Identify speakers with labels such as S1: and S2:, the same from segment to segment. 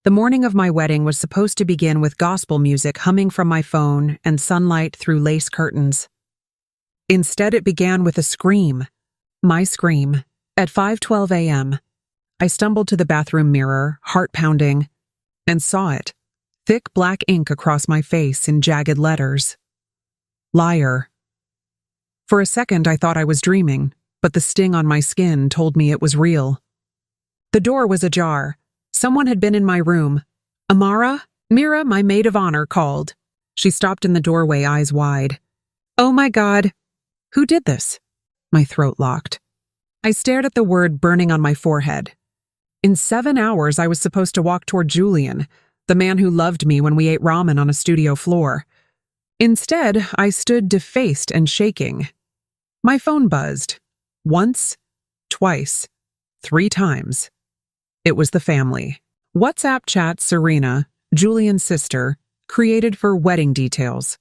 S1: The morning of my wedding was supposed to begin with gospel music humming from my phone and sunlight through lace curtains. Instead, it began with a scream. My scream. At 5:12 a.m., I stumbled to the bathroom mirror, heart pounding, and saw it. Thick black ink across my face in jagged letters. Liar. For a second, I thought I was dreaming, but the sting on my skin told me it was real. The door was ajar. Someone had been in my room. Amara? Mira, my maid of honor, called. She stopped in the doorway, eyes wide. Oh my God. Who did this? My throat locked. I stared at the word burning on my forehead. In 7 hours, I was supposed to walk toward Julian, the man who loved me when we ate ramen on a studio floor. Instead, I stood defaced and shaking. My phone buzzed. Once, twice, 3 times. It was the family. WhatsApp chat Serena, Julian's sister, created for wedding details.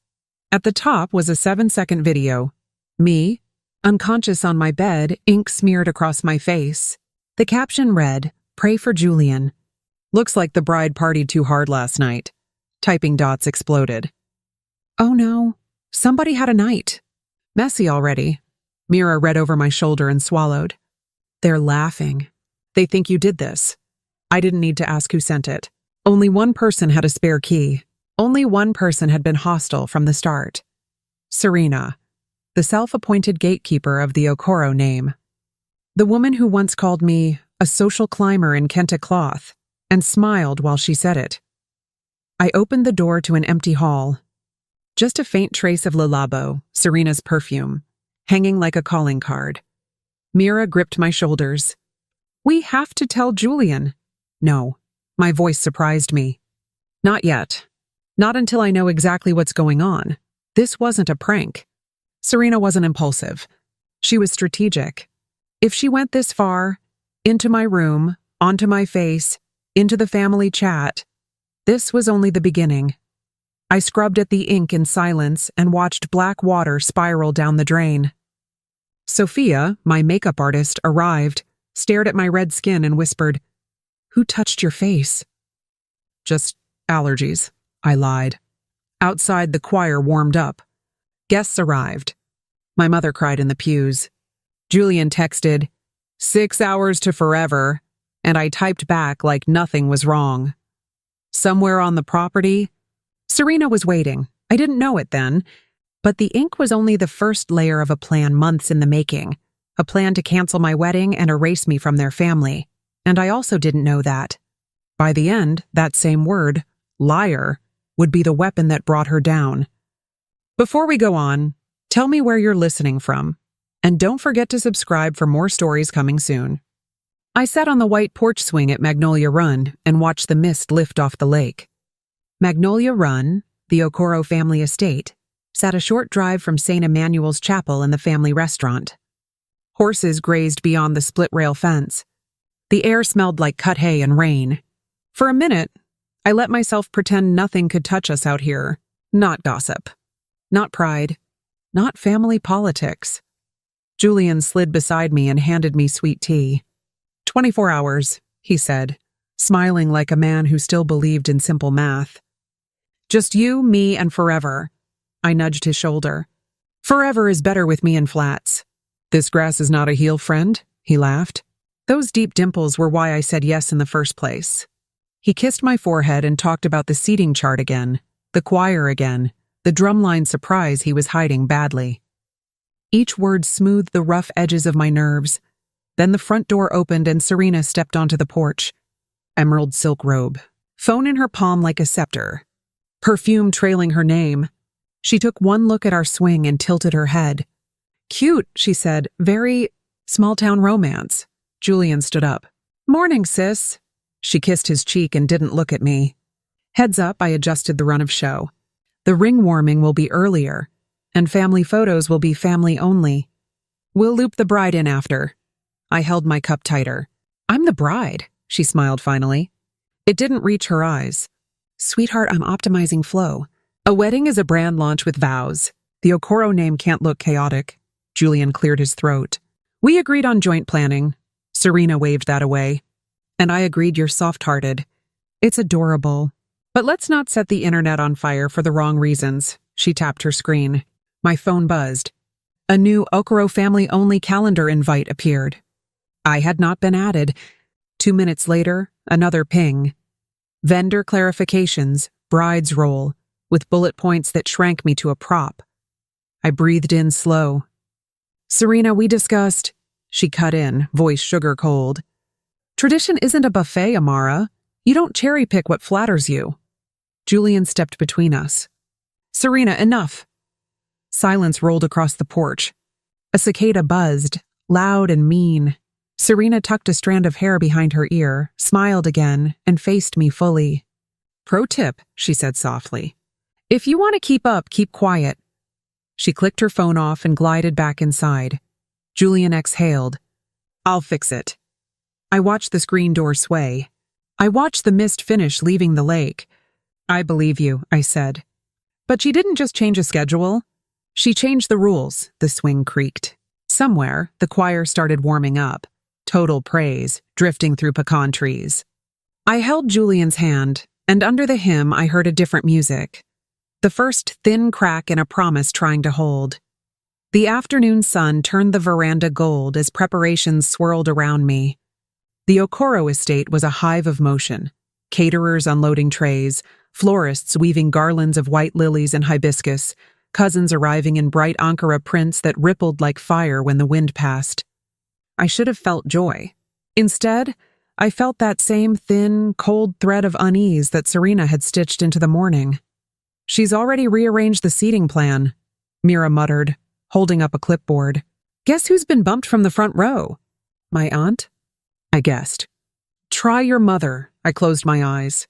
S1: At the top was a 7-second video. Me, unconscious on my bed, ink smeared across my face. The caption read, "Pray for Julian." Looks like the bride partied too hard last night. Typing dots exploded. Oh no, somebody had a night. Messy already. Mira read over my shoulder and swallowed. They're laughing. They think you did this. I didn't need to ask who sent it. Only one person had a spare key. Only one person had been hostile from the start. Serena, the self-appointed gatekeeper of the Okoro name. The woman who once called me a social climber in kente cloth and smiled while she said it. I opened the door to an empty hall. Just a faint trace of Le Labo, Serena's perfume, hanging like a calling card. Mira gripped my shoulders. We have to tell Julian. No, my voice surprised me. Not yet. Not until I know exactly what's going on. This wasn't a prank. Serena wasn't impulsive. She was strategic. If she went this far, into my room, onto my face, into the family chat, this was only the beginning. I scrubbed at the ink in silence and watched black water spiral down the drain. Sophia, my makeup artist, arrived, stared at my red skin and whispered, "Who touched your face?" "Just allergies," I lied. Outside, the choir warmed up. Guests arrived. My mother cried in the pews. Julian texted, 6 hours to forever, and I typed back like nothing was wrong. Somewhere on the property, Serena was waiting. I didn't know it then, but the ink was only the first layer of a plan months in the making, a plan to cancel my wedding and erase me from their family. And I also didn't know that. By the end, that same word, liar, would be the weapon that brought her down. Before we go on, tell me where you're listening from, and don't forget to subscribe for more stories coming soon. I sat on the white porch swing at Magnolia Run and watched the mist lift off the lake. Magnolia Run, the Okoro family estate, sat a short drive from St. Emmanuel's Chapel and the family restaurant. Horses grazed beyond the split-rail fence. The air smelled like cut hay and rain. For a minute, I let myself pretend nothing could touch us out here. Not gossip. Not pride. Not family politics. Julian slid beside me and handed me sweet tea. 24 hours, he said, smiling like a man who still believed in simple math. Just you, me, and forever. I nudged his shoulder. Forever is better with me in flats. This grass is not a heel, friend, he laughed. Those deep dimples were why I said yes in the first place. He kissed my forehead and talked about the seating chart again, the choir again, the drumline surprise he was hiding badly. Each word smoothed the rough edges of my nerves. Then the front door opened and Serena stepped onto the porch. Emerald silk robe, phone in her palm like a scepter, perfume trailing her name. She took one look at our swing and tilted her head. Cute, she said, very small-town romance. Julian stood up. Morning, sis. She kissed his cheek and didn't look at me. Heads up, I adjusted the run of show. The ring warming will be earlier, and family photos will be family only. We'll loop the bride in after. I held my cup tighter. I'm the bride, she smiled finally. It didn't reach her eyes. Sweetheart, I'm optimizing flow. A wedding is a brand launch with vows. The Okoro name can't look chaotic. Julian cleared his throat. We agreed on joint planning. Serena waved that away. And I agreed you're soft-hearted. It's adorable. But let's not set the internet on fire for the wrong reasons. She tapped her screen. My phone buzzed. A new Okoro family-only calendar invite appeared. I had not been added. 2 minutes later, another ping. Vendor clarifications, bride's roll, with bullet points that shrank me to a prop. I breathed in slow. Serena, we discussed. She cut in, voice sugar cold. Tradition isn't a buffet, Amara. You don't cherry-pick what flatters you. Julian stepped between us. Serena, enough. Silence rolled across the porch. A cicada buzzed, loud and mean. Serena tucked a strand of hair behind her ear, smiled again, and faced me fully. Pro tip, she said softly. If you want to keep up, keep quiet. She clicked her phone off and glided back inside. Julian exhaled. I'll fix it. I watched the screen door sway. I watched the mist finish leaving the lake. I believe you, I said. But she didn't just change a schedule. She changed the rules, the swing creaked. Somewhere, the choir started warming up. Total praise, drifting through pecan trees. I held Julian's hand, and under the hymn I heard a different music. The first thin crack in a promise trying to hold. The afternoon sun turned the veranda gold as preparations swirled around me. The Okoro estate was a hive of motion. Caterers unloading trays, florists weaving garlands of white lilies and hibiscus, cousins arriving in bright Ankara prints that rippled like fire when the wind passed. I should have felt joy. Instead, I felt that same thin, cold thread of unease that Serena had stitched into the morning. She's already rearranged the seating plan, Mira muttered, holding up a clipboard. Guess who's been bumped from the front row? My aunt? I guessed. Try your mother, I closed my eyes.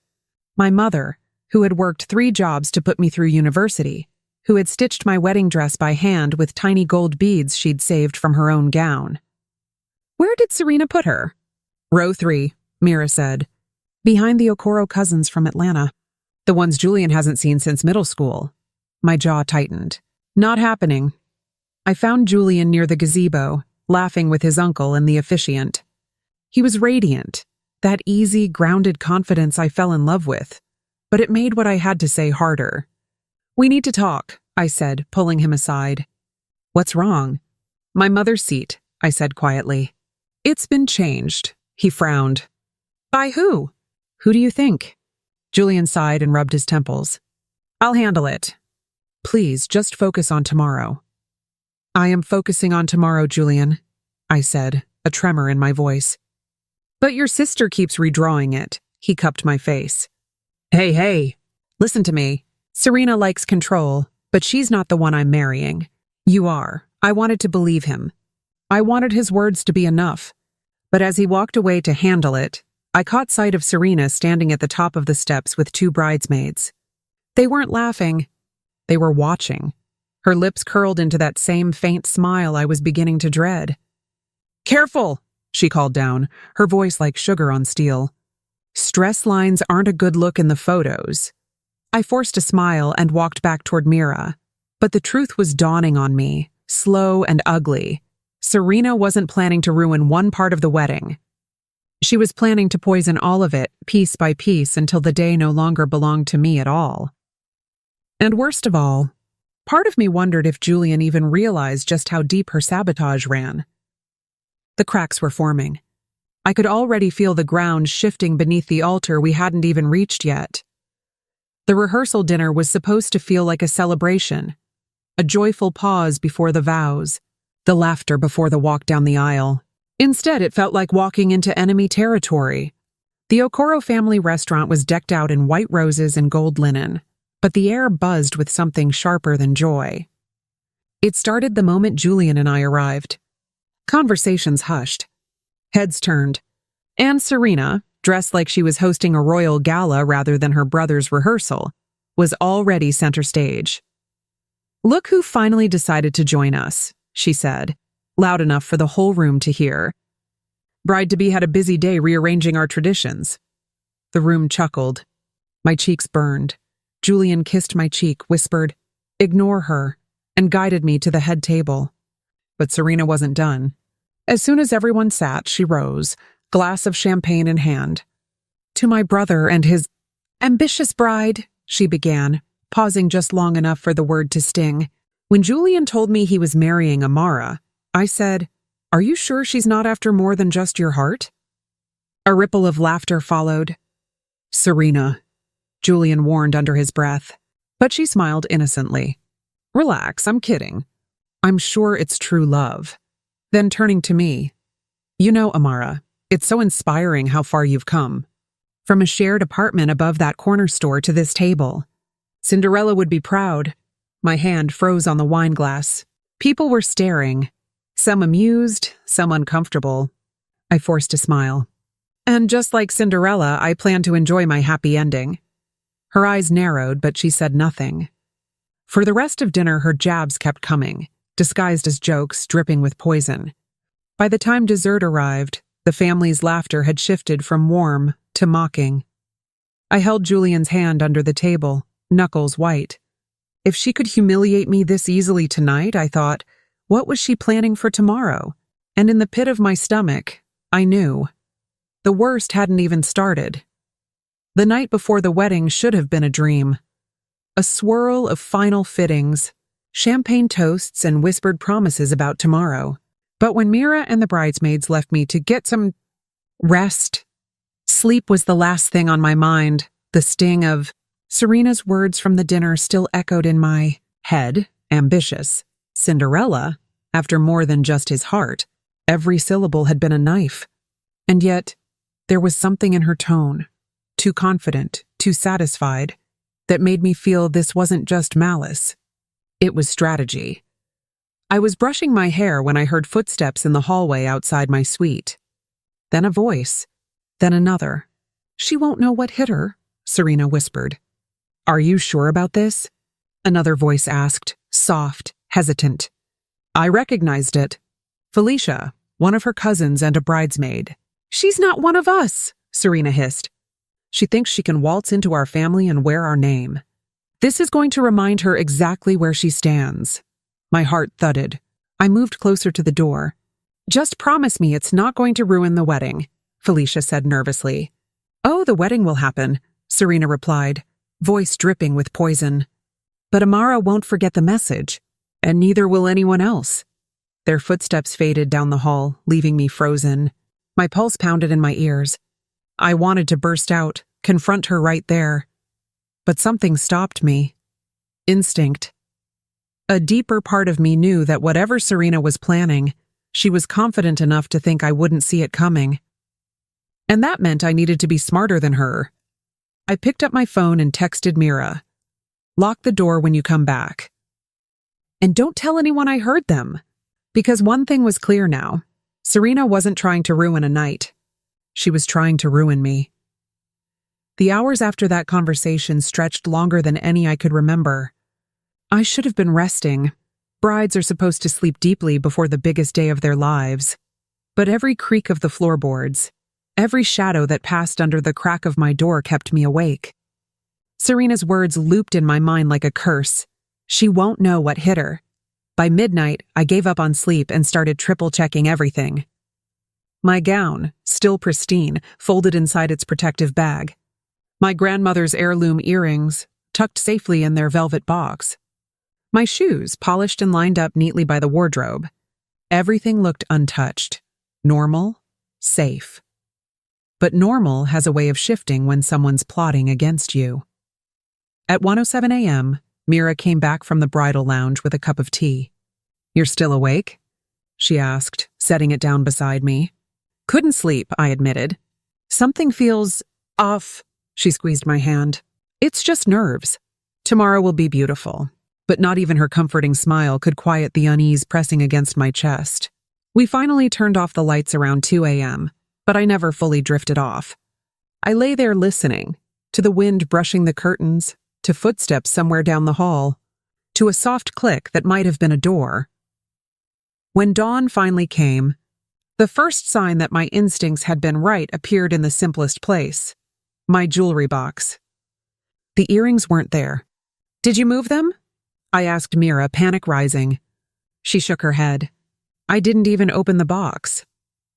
S1: My mother, who had worked 3 jobs to put me through university, who had stitched my wedding dress by hand with tiny gold beads she'd saved from her own gown. Where did Serena put her? Row 3, Mira said. Behind the Okoro cousins from Atlanta. The ones Julian hasn't seen since middle school. My jaw tightened. Not happening. I found Julian near the gazebo, laughing with his uncle and the officiant. He was radiant, that easy, grounded confidence I fell in love with, but it made what I had to say harder. We need to talk, I said, pulling him aside. What's wrong? My mother's seat, I said quietly. It's been changed, he frowned. By who? Who do you think? Julian sighed and rubbed his temples. I'll handle it. Please, just focus on tomorrow. I am focusing on tomorrow, Julian, I said, a tremor in my voice. But your sister keeps redrawing it, he cupped my face. Hey, listen to me. Serena likes control, but she's not the one I'm marrying. You are. I wanted to believe him. I wanted his words to be enough. But as he walked away to handle it, I caught sight of Serena standing at the top of the steps with 2 bridesmaids. They weren't laughing. They were watching. Her lips curled into that same faint smile I was beginning to dread. Careful, she called down, her voice like sugar on steel. Stress lines aren't a good look in the photos. I forced a smile and walked back toward Mira. But the truth was dawning on me, slow and ugly. Serena wasn't planning to ruin one part of the wedding. She was planning to poison all of it, piece by piece, until the day no longer belonged to me at all. And worst of all, part of me wondered if Julian even realized just how deep her sabotage ran. The cracks were forming. I could already feel the ground shifting beneath the altar we hadn't even reached yet. The rehearsal dinner was supposed to feel like a celebration, a joyful pause before the vows, the laughter before the walk down the aisle. Instead, it felt like walking into enemy territory. The Okoro family restaurant was decked out in white roses and gold linen, but the air buzzed with something sharper than joy. It started the moment Julian and I arrived. Conversations hushed. Heads turned. And Serena, dressed like she was hosting a royal gala rather than her brother's rehearsal, was already center stage. Look who finally decided to join us, she said, loud enough for the whole room to hear. Bride-to-be had a busy day rearranging our traditions. The room chuckled. My cheeks burned. Julian kissed my cheek, whispered, "Ignore her," and guided me to the head table. But Serena wasn't done. As soon as everyone sat, she rose, glass of champagne in hand. to my brother and his ambitious bride, she began, pausing just long enough for the word to sting. When Julian told me he was marrying Amara, I said, "Are you sure she's not after more than just your heart?" A ripple of laughter followed. "Serena," Julian warned under his breath, but she smiled innocently. "Relax, I'm kidding. I'm sure it's true love." Then turning to me, "You know, Amara, it's so inspiring how far you've come. From a shared apartment above that corner store to this table. Cinderella would be proud." My hand froze on the wine glass. People were staring, some amused, some uncomfortable. I forced a smile. "And just like Cinderella, I plan to enjoy my happy ending." Her eyes narrowed, but she said nothing. For the rest of dinner, her jabs kept coming, disguised as jokes, dripping with poison. By the time dessert arrived, the family's laughter had shifted from warm to mocking. I held Julian's hand under the table, knuckles white. If she could humiliate me this easily tonight, I thought, what was she planning for tomorrow? And in the pit of my stomach, I knew. The worst hadn't even started. The night before the wedding should have been a dream. A swirl of final fittings, champagne toasts, and whispered promises about tomorrow. But when Mira and the bridesmaids left me to get some rest, sleep was the last thing on my mind. The sting of Serena's words from the dinner still echoed in my head. Ambitious. Cinderella, after more than just his heart. Every syllable had been a knife. And yet, there was something in her tone, too confident, too satisfied, that made me feel this wasn't just malice. It was strategy. I was brushing my hair when I heard footsteps in the hallway outside my suite. Then a voice. Then another. "She won't know what hit her," Serena whispered. "Are you sure about this?" Another voice asked, soft, hesitant. I recognized it. Felicia, one of her cousins and a bridesmaid. "She's not one of us," Serena hissed. "She thinks she can waltz into our family and wear our name. This is going to remind her exactly where she stands." My heart thudded. I moved closer to the door. "Just promise me it's not going to ruin the wedding," Felicia said nervously. "Oh, the wedding will happen," Serena replied, voice dripping with poison. "But Amara won't forget the message, and neither will anyone else." Their footsteps faded down the hall, leaving me frozen. My pulse pounded in my ears. I wanted to burst out, confront her right there. But something stopped me. Instinct. A deeper part of me knew that whatever Serena was planning, she was confident enough to think I wouldn't see it coming. And that meant I needed to be smarter than her. I picked up my phone and texted Mira. "Lock the door when you come back. And don't tell anyone I heard them." Because one thing was clear now. Serena wasn't trying to ruin a night. She was trying to ruin me. The hours after that conversation stretched longer than any I could remember. I should have been resting. Brides are supposed to sleep deeply before the biggest day of their lives. But every creak of the floorboards, every shadow that passed under the crack of my door kept me awake. Serena's words looped in my mind like a curse. She won't know what hit her. By midnight, I gave up on sleep and started triple-checking everything. My gown, still pristine, folded inside its protective bag. My grandmother's heirloom earrings, tucked safely in their velvet box. My shoes, polished and lined up neatly by the wardrobe. Everything looked untouched. Normal, safe. But normal has a way of shifting when someone's plotting against you. At 1:07 a.m., Mira came back from the bridal lounge with a cup of tea. "You're still awake?" she asked, setting it down beside me. "Couldn't sleep," I admitted. "Something feels off," she squeezed my hand. "It's just nerves. Tomorrow will be beautiful." But not even her comforting smile could quiet the unease pressing against my chest. We finally turned off the lights around 2 a.m., but I never fully drifted off. I lay there listening, to the wind brushing the curtains, to footsteps somewhere down the hall, to a soft click that might have been a door. When dawn finally came, the first sign that my instincts had been right appeared in the simplest place: my jewelry box. The earrings weren't there. "Did you move them?" I asked Mira, panic rising. She shook her head. "I didn't even open the box."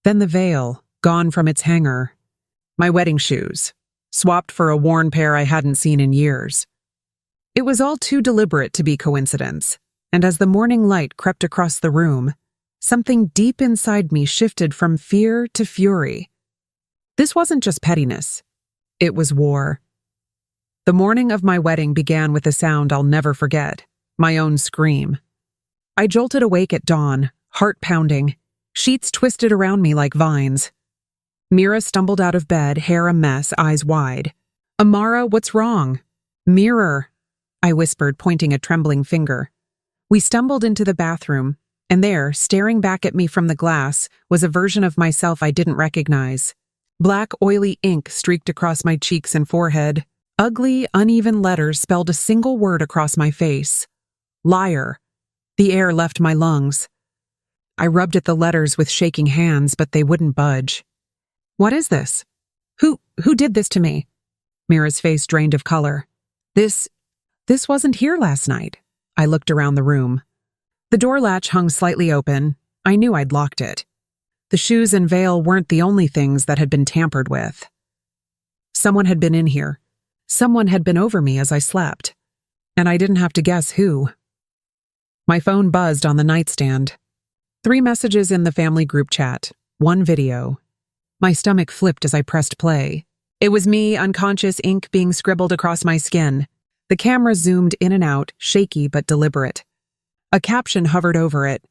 S1: Then the veil, gone from its hanger. My wedding shoes, swapped for a worn pair I hadn't seen in years. It was all too deliberate to be coincidence, and as the morning light crept across the room, something deep inside me shifted from fear to fury. This wasn't just pettiness. It was war. The morning of my wedding began with a sound I'll never forget, my own scream. I jolted awake at dawn, heart pounding, sheets twisted around me like vines. Mira stumbled out of bed, hair a mess, eyes wide. "Amara, what's wrong?" "Mirror," I whispered, pointing a trembling finger. We stumbled into the bathroom, and there, staring back at me from the glass, was a version of myself I didn't recognize. Black, oily ink streaked across my cheeks and forehead. Ugly, uneven letters spelled a single word across my face. Liar. The air left my lungs. I rubbed at the letters with shaking hands, but they wouldn't budge. "What is this? Who did this to me?" Mira's face drained of color. This wasn't here last night." I looked around the room. The door latch hung slightly open. I knew I'd locked it. The shoes and veil weren't the only things that had been tampered with. Someone had been in here. Someone had been over me as I slept. And I didn't have to guess who. My phone buzzed on the nightstand. 3 messages in the family group chat. 1 video. My stomach flipped as I pressed play. It was me, unconscious ink being scribbled across my skin. The camera zoomed in and out, shaky but deliberate. A caption hovered over it.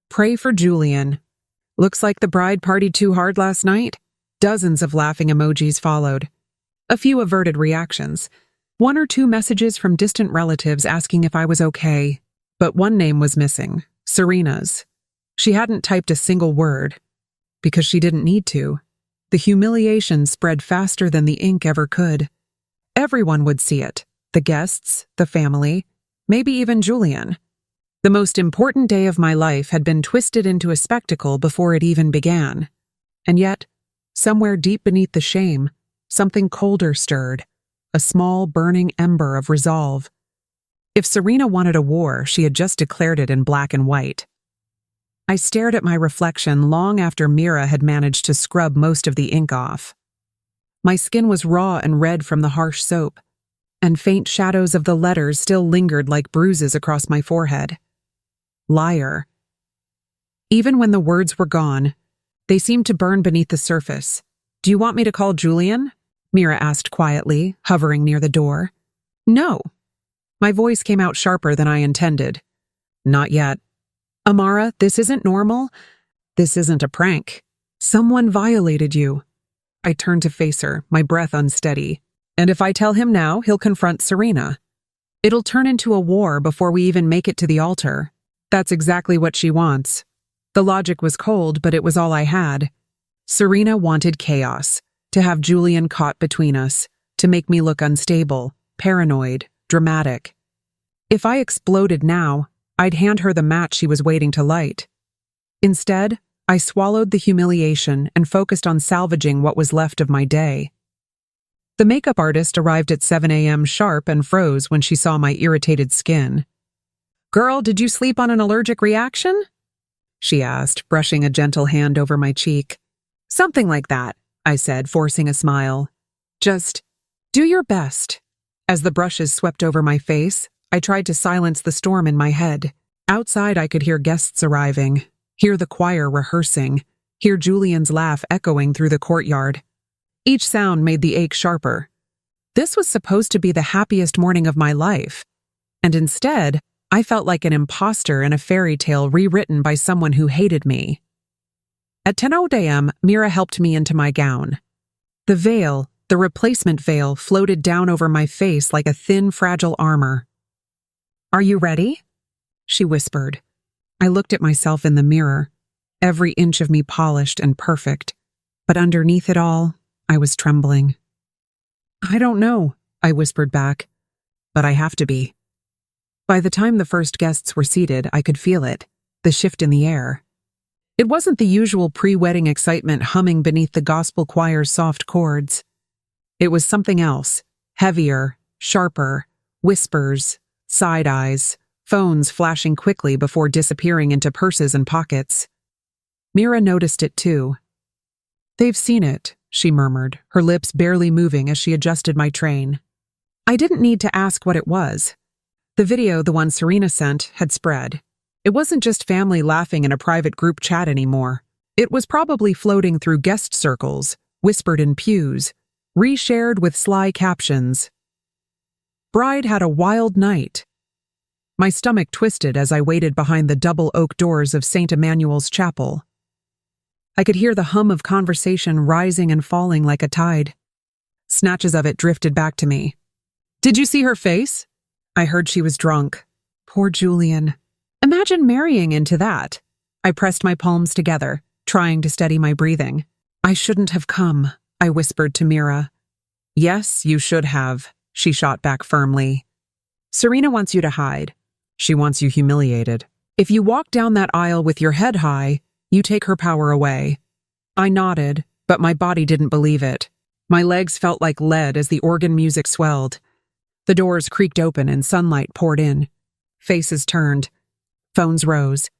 S1: "Pray for Julian. Looks like the bride partied too hard last night." Dozens of laughing emojis followed. A few averted reactions. 1 or 2 messages from distant relatives asking if I was okay. But one name was missing, Serena's. She hadn't typed a single word. Because she didn't need to. The humiliation spread faster than the ink ever could. Everyone would see it. The guests, the family, maybe even Julian. The most important day of my life had been twisted into a spectacle before it even began. And yet, somewhere deep beneath the shame, something colder stirred, a small burning ember of resolve. If Serena wanted a war, she had just declared it in black and white. I stared at my reflection long after Mira had managed to scrub most of the ink off. My skin was raw and red from the harsh soap, and faint shadows of the letters still lingered like bruises across my forehead. Liar. Even when the words were gone, they seemed to burn beneath the surface. "Do you want me to call Julian?" Mira asked quietly, hovering near the door. "No." My voice came out sharper than I intended. "Not yet. Amara, this isn't normal. This isn't a prank. Someone violated you." I turned to face her, my breath unsteady. "And if I tell him now, he'll confront Serena. It'll turn into a war before we even make it to the altar. That's exactly what she wants." The logic was cold, but it was all I had. Serena wanted chaos, to have Julian caught between us, to make me look unstable, paranoid, dramatic. If I exploded now, I'd hand her the match she was waiting to light. Instead, I swallowed the humiliation and focused on salvaging what was left of my day. The makeup artist arrived at 7 a.m. sharp and froze when she saw my irritated skin. "Girl, did you sleep on an allergic reaction?" she asked, brushing a gentle hand over my cheek. "Something like that," I said, forcing a smile. "Just do your best." As the brushes swept over my face, I tried to silence the storm in my head. Outside, I could hear guests arriving, hear the choir rehearsing, hear Julian's laugh echoing through the courtyard. Each sound made the ache sharper. This was supposed to be the happiest morning of my life, and instead, I felt like an imposter in a fairy tale rewritten by someone who hated me. At 10 a.m., Mira helped me into my gown. The veil, the replacement veil, floated down over my face like a thin, fragile armor. "Are you ready?" she whispered. I looked at myself in the mirror, every inch of me polished and perfect, but underneath it all, I was trembling. "I don't know," I whispered back, "but I have to be." By the time the first guests were seated, I could feel it, the shift in the air. It wasn't the usual pre-wedding excitement humming beneath the gospel choir's soft chords. It was something else, heavier, sharper, whispers, side eyes, phones flashing quickly before disappearing into purses and pockets. Mira noticed it too. "They've seen it," she murmured, her lips barely moving as she adjusted my train. I didn't need to ask what it was. The video, the one Serena sent, had spread. It wasn't just family laughing in a private group chat anymore. It was probably floating through guest circles, whispered in pews, reshared with sly captions. Bride had a wild night. My stomach twisted as I waited behind the double oak doors of St. Emmanuel's Chapel. I could hear the hum of conversation rising and falling like a tide. Snatches of it drifted back to me. Did you see her face? I heard she was drunk. Poor Julian. Imagine marrying into that. I pressed my palms together, trying to steady my breathing. I shouldn't have come, I whispered to Mira. Yes, you should have, she shot back firmly. Serena wants you to hide. She wants you humiliated. If you walk down that aisle with your head high, you take her power away. I nodded, but my body didn't believe it. My legs felt like lead as the organ music swelled. The doors creaked open and sunlight poured in. Faces turned. Phones rose.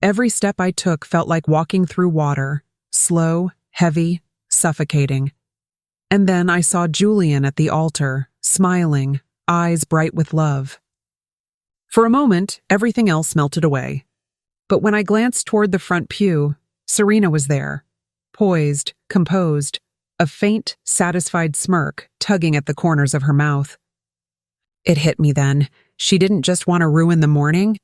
S1: Every step I took felt like walking through water, slow, heavy, suffocating. And then I saw Julian at the altar, smiling, eyes bright with love. For a moment, everything else melted away. But when I glanced toward the front pew, Serena was there, poised, composed, a faint, satisfied smirk tugging at the corners of her mouth. It hit me then. She didn't just want to ruin the morning.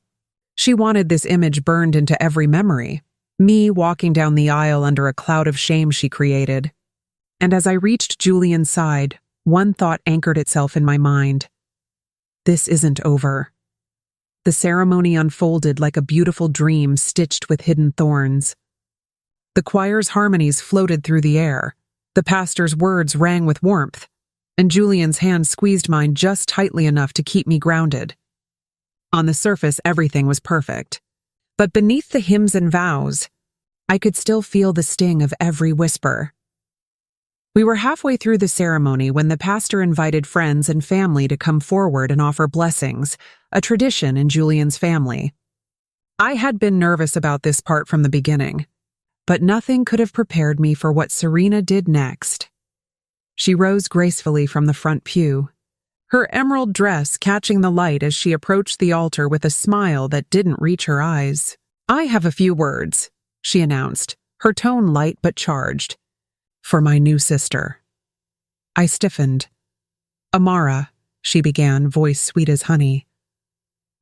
S1: She wanted this image burned into every memory, me walking down the aisle under a cloud of shame she created. And as I reached Julian's side, one thought anchored itself in my mind. This isn't over. The ceremony unfolded like a beautiful dream stitched with hidden thorns. The choir's harmonies floated through the air. The pastor's words rang with warmth, and Julian's hand squeezed mine just tightly enough to keep me grounded. On the surface, everything was perfect. But beneath the hymns and vows, I could still feel the sting of every whisper. We were halfway through the ceremony when the pastor invited friends and family to come forward and offer blessings, a tradition in Julian's family. I had been nervous about this part from the beginning, but nothing could have prepared me for what Serena did next. She rose gracefully from the front pew, her emerald dress catching the light as she approached the altar with a smile that didn't reach her eyes. I have a few words, she announced, her tone light but charged. For my new sister. I stiffened. Amara, she began, voice sweet as honey.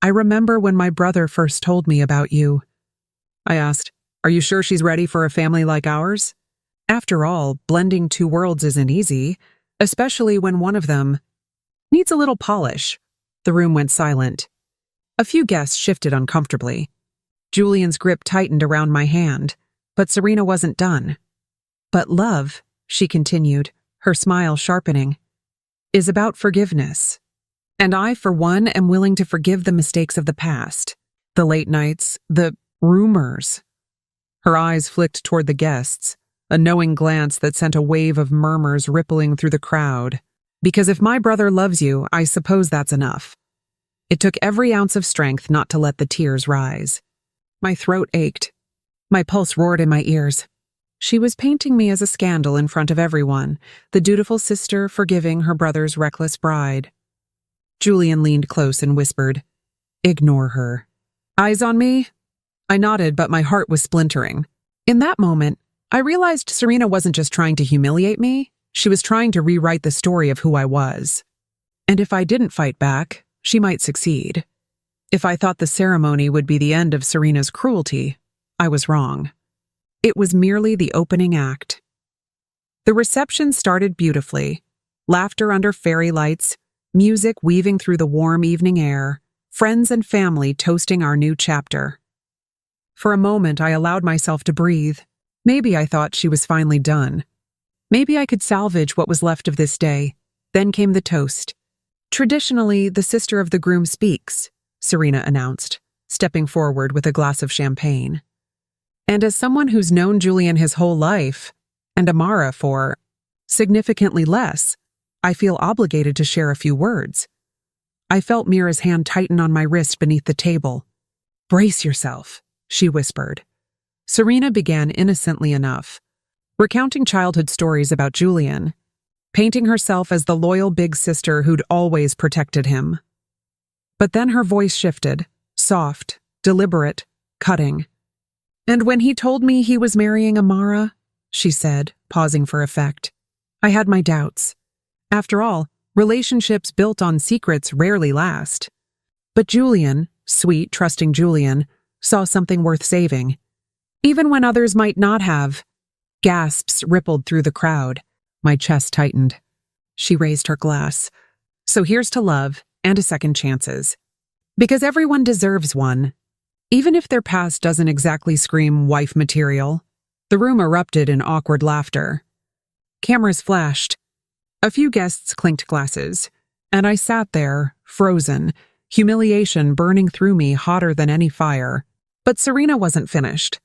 S1: I remember when my brother first told me about you. I asked, are you sure she's ready for a family like ours? After all, blending two worlds isn't easy, especially when one of them needs a little polish. The room went silent. A few guests shifted uncomfortably. Julian's grip tightened around my hand, but Serena wasn't done. But love, she continued, her smile sharpening, is about forgiveness. And I, for one, am willing to forgive the mistakes of the past. The late nights, the rumors. Her eyes flicked toward the guests, a knowing glance that sent a wave of murmurs rippling through the crowd. Because if my brother loves you, I suppose that's enough. It took every ounce of strength not to let the tears rise. My throat ached. My pulse roared in my ears. She was painting me as a scandal in front of everyone, the dutiful sister forgiving her brother's reckless bride. Julian leaned close and whispered, "Ignore her." "Eyes on me?" I nodded, but my heart was splintering. In that moment, I realized Serena wasn't just trying to humiliate me, she was trying to rewrite the story of who I was. And if I didn't fight back, she might succeed. If I thought the ceremony would be the end of Serena's cruelty, I was wrong. It was merely the opening act. The reception started beautifully. Laughter under fairy lights, music weaving through the warm evening air, friends and family toasting our new chapter. For a moment, I allowed myself to breathe. Maybe I thought she was finally done. Maybe I could salvage what was left of this day. Then came the toast. Traditionally, the sister of the groom speaks, Serena announced, stepping forward with a glass of champagne. And as someone who's known Julian his whole life, and Amara for significantly less, I feel obligated to share a few words. I felt Mira's hand tighten on my wrist beneath the table. "Brace yourself," she whispered. Serena began innocently enough. recounting childhood stories about Julian, painting herself as the loyal big sister who'd always protected him. But then her voice shifted, soft, deliberate, cutting. "And when he told me he was marrying Amara," she said, pausing for effect, "I had my doubts. After all, relationships built on secrets rarely last. But Julian, sweet, trusting Julian, saw something worth saving. Even when others might not have." Gasps rippled through the crowd. My chest tightened. She raised her glass. "So here's to love and a second chances. Because everyone deserves one, even if their past doesn't exactly scream wife material." The room erupted in awkward laughter. Cameras flashed. A few guests clinked glasses, and I sat there, frozen, humiliation burning through me hotter than any fire. But Serena wasn't finished.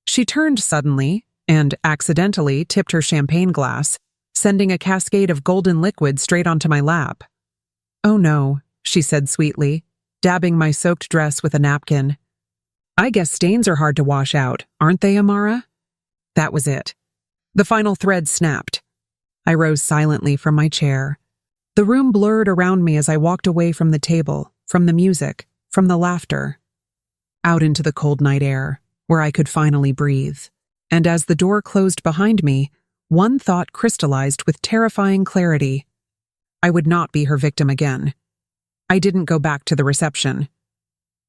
S1: She turned suddenly and accidentally tipped her champagne glass, sending a cascade of golden liquid straight onto my lap. "Oh no," she said sweetly, dabbing my soaked dress with a napkin. "I guess stains are hard to wash out, aren't they, Amara?" That was it. The final thread snapped. I rose silently from my chair. The room blurred around me as I walked away from the table, from the music, from the laughter, out into the cold night air, where I could finally breathe. And as the door closed behind me, one thought crystallized with terrifying clarity. I would not be her victim again. I didn't go back to the reception.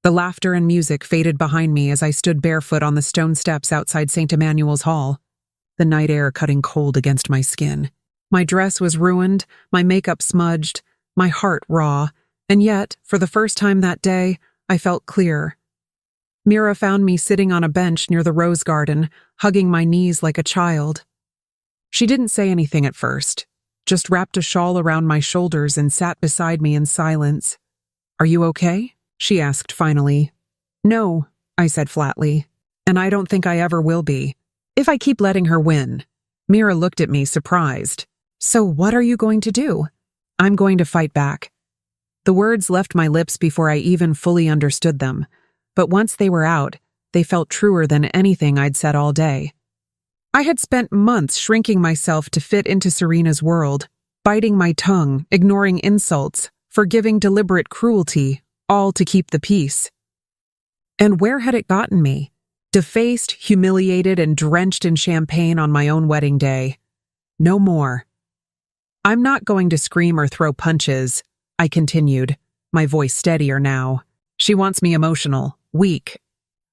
S1: The laughter and music faded behind me as I stood barefoot on the stone steps outside St. Emmanuel's Hall, the night air cutting cold against my skin. My dress was ruined, my makeup smudged, my heart raw, and yet, for the first time that day, I felt clear. Mira found me sitting on a bench near the rose garden, hugging my knees like a child. She didn't say anything at first, just wrapped a shawl around my shoulders and sat beside me in silence. "Are you okay?" she asked finally. "No," I said flatly, "and I don't think I ever will be, if I keep letting her win." Mira looked at me surprised. "So what are you going to do?" "I'm going to fight back." The words left my lips before I even fully understood them, but once they were out, they felt truer than anything I'd said all day. I had spent months shrinking myself to fit into Serena's world, biting my tongue, ignoring insults, forgiving deliberate cruelty, all to keep the peace. And where had it gotten me? Defaced, humiliated, and drenched in champagne on my own wedding day. No more. "I'm not going to scream or throw punches," I continued, my voice steadier now. "She wants me emotional, weak.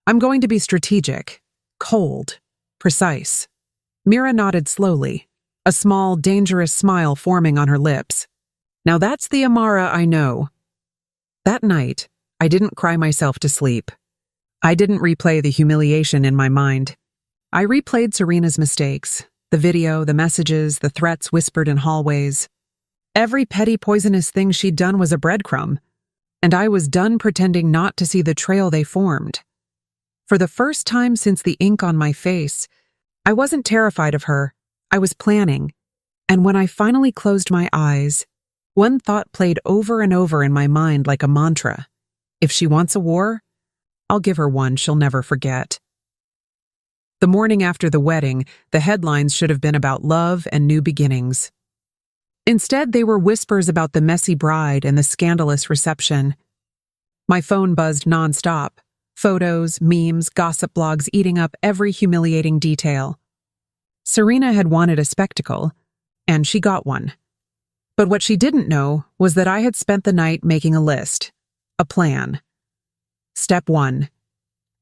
S1: I'm going to be strategic, cold, precise." Mira nodded slowly, a small, dangerous smile forming on her lips. Now that's the Amara I know. That night, I didn't cry myself to sleep. I didn't replay the humiliation in my mind. I replayed Serena's mistakes, the video, the messages, the threats whispered in hallways. Every petty poisonous thing she'd done was a breadcrumb, and I was done pretending not to see the trail they formed. For the first time since the ink on my face, I wasn't terrified of her. I was planning. And when I finally closed my eyes, one thought played over and over in my mind like a mantra. If she wants a war, I'll give her one she'll never forget. The morning after the wedding, the headlines should have been about love and new beginnings. Instead, they were whispers about the messy bride and the scandalous reception. My phone buzzed nonstop. Photos, memes, gossip blogs eating up every humiliating detail. Serena had wanted a spectacle, and she got one. But what she didn't know was that I had spent the night making a list, a plan. Step 1.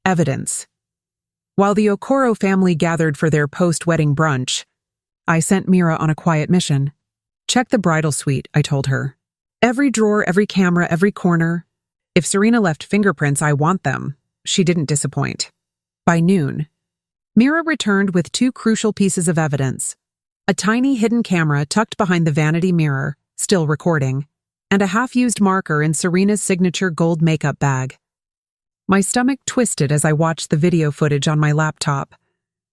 S1: Evidence. While the Okoro family gathered for their post-wedding brunch, I sent Mira on a quiet mission. "Check the bridal suite," I told her. "Every drawer, every camera, every corner. If Serena left fingerprints, I want them." She didn't disappoint. By noon, Mira returned with 2 crucial pieces of evidence: a tiny hidden camera tucked behind the vanity mirror, still recording, and a half-used marker in Serena's signature gold makeup bag. My stomach twisted as I watched the video footage on my laptop.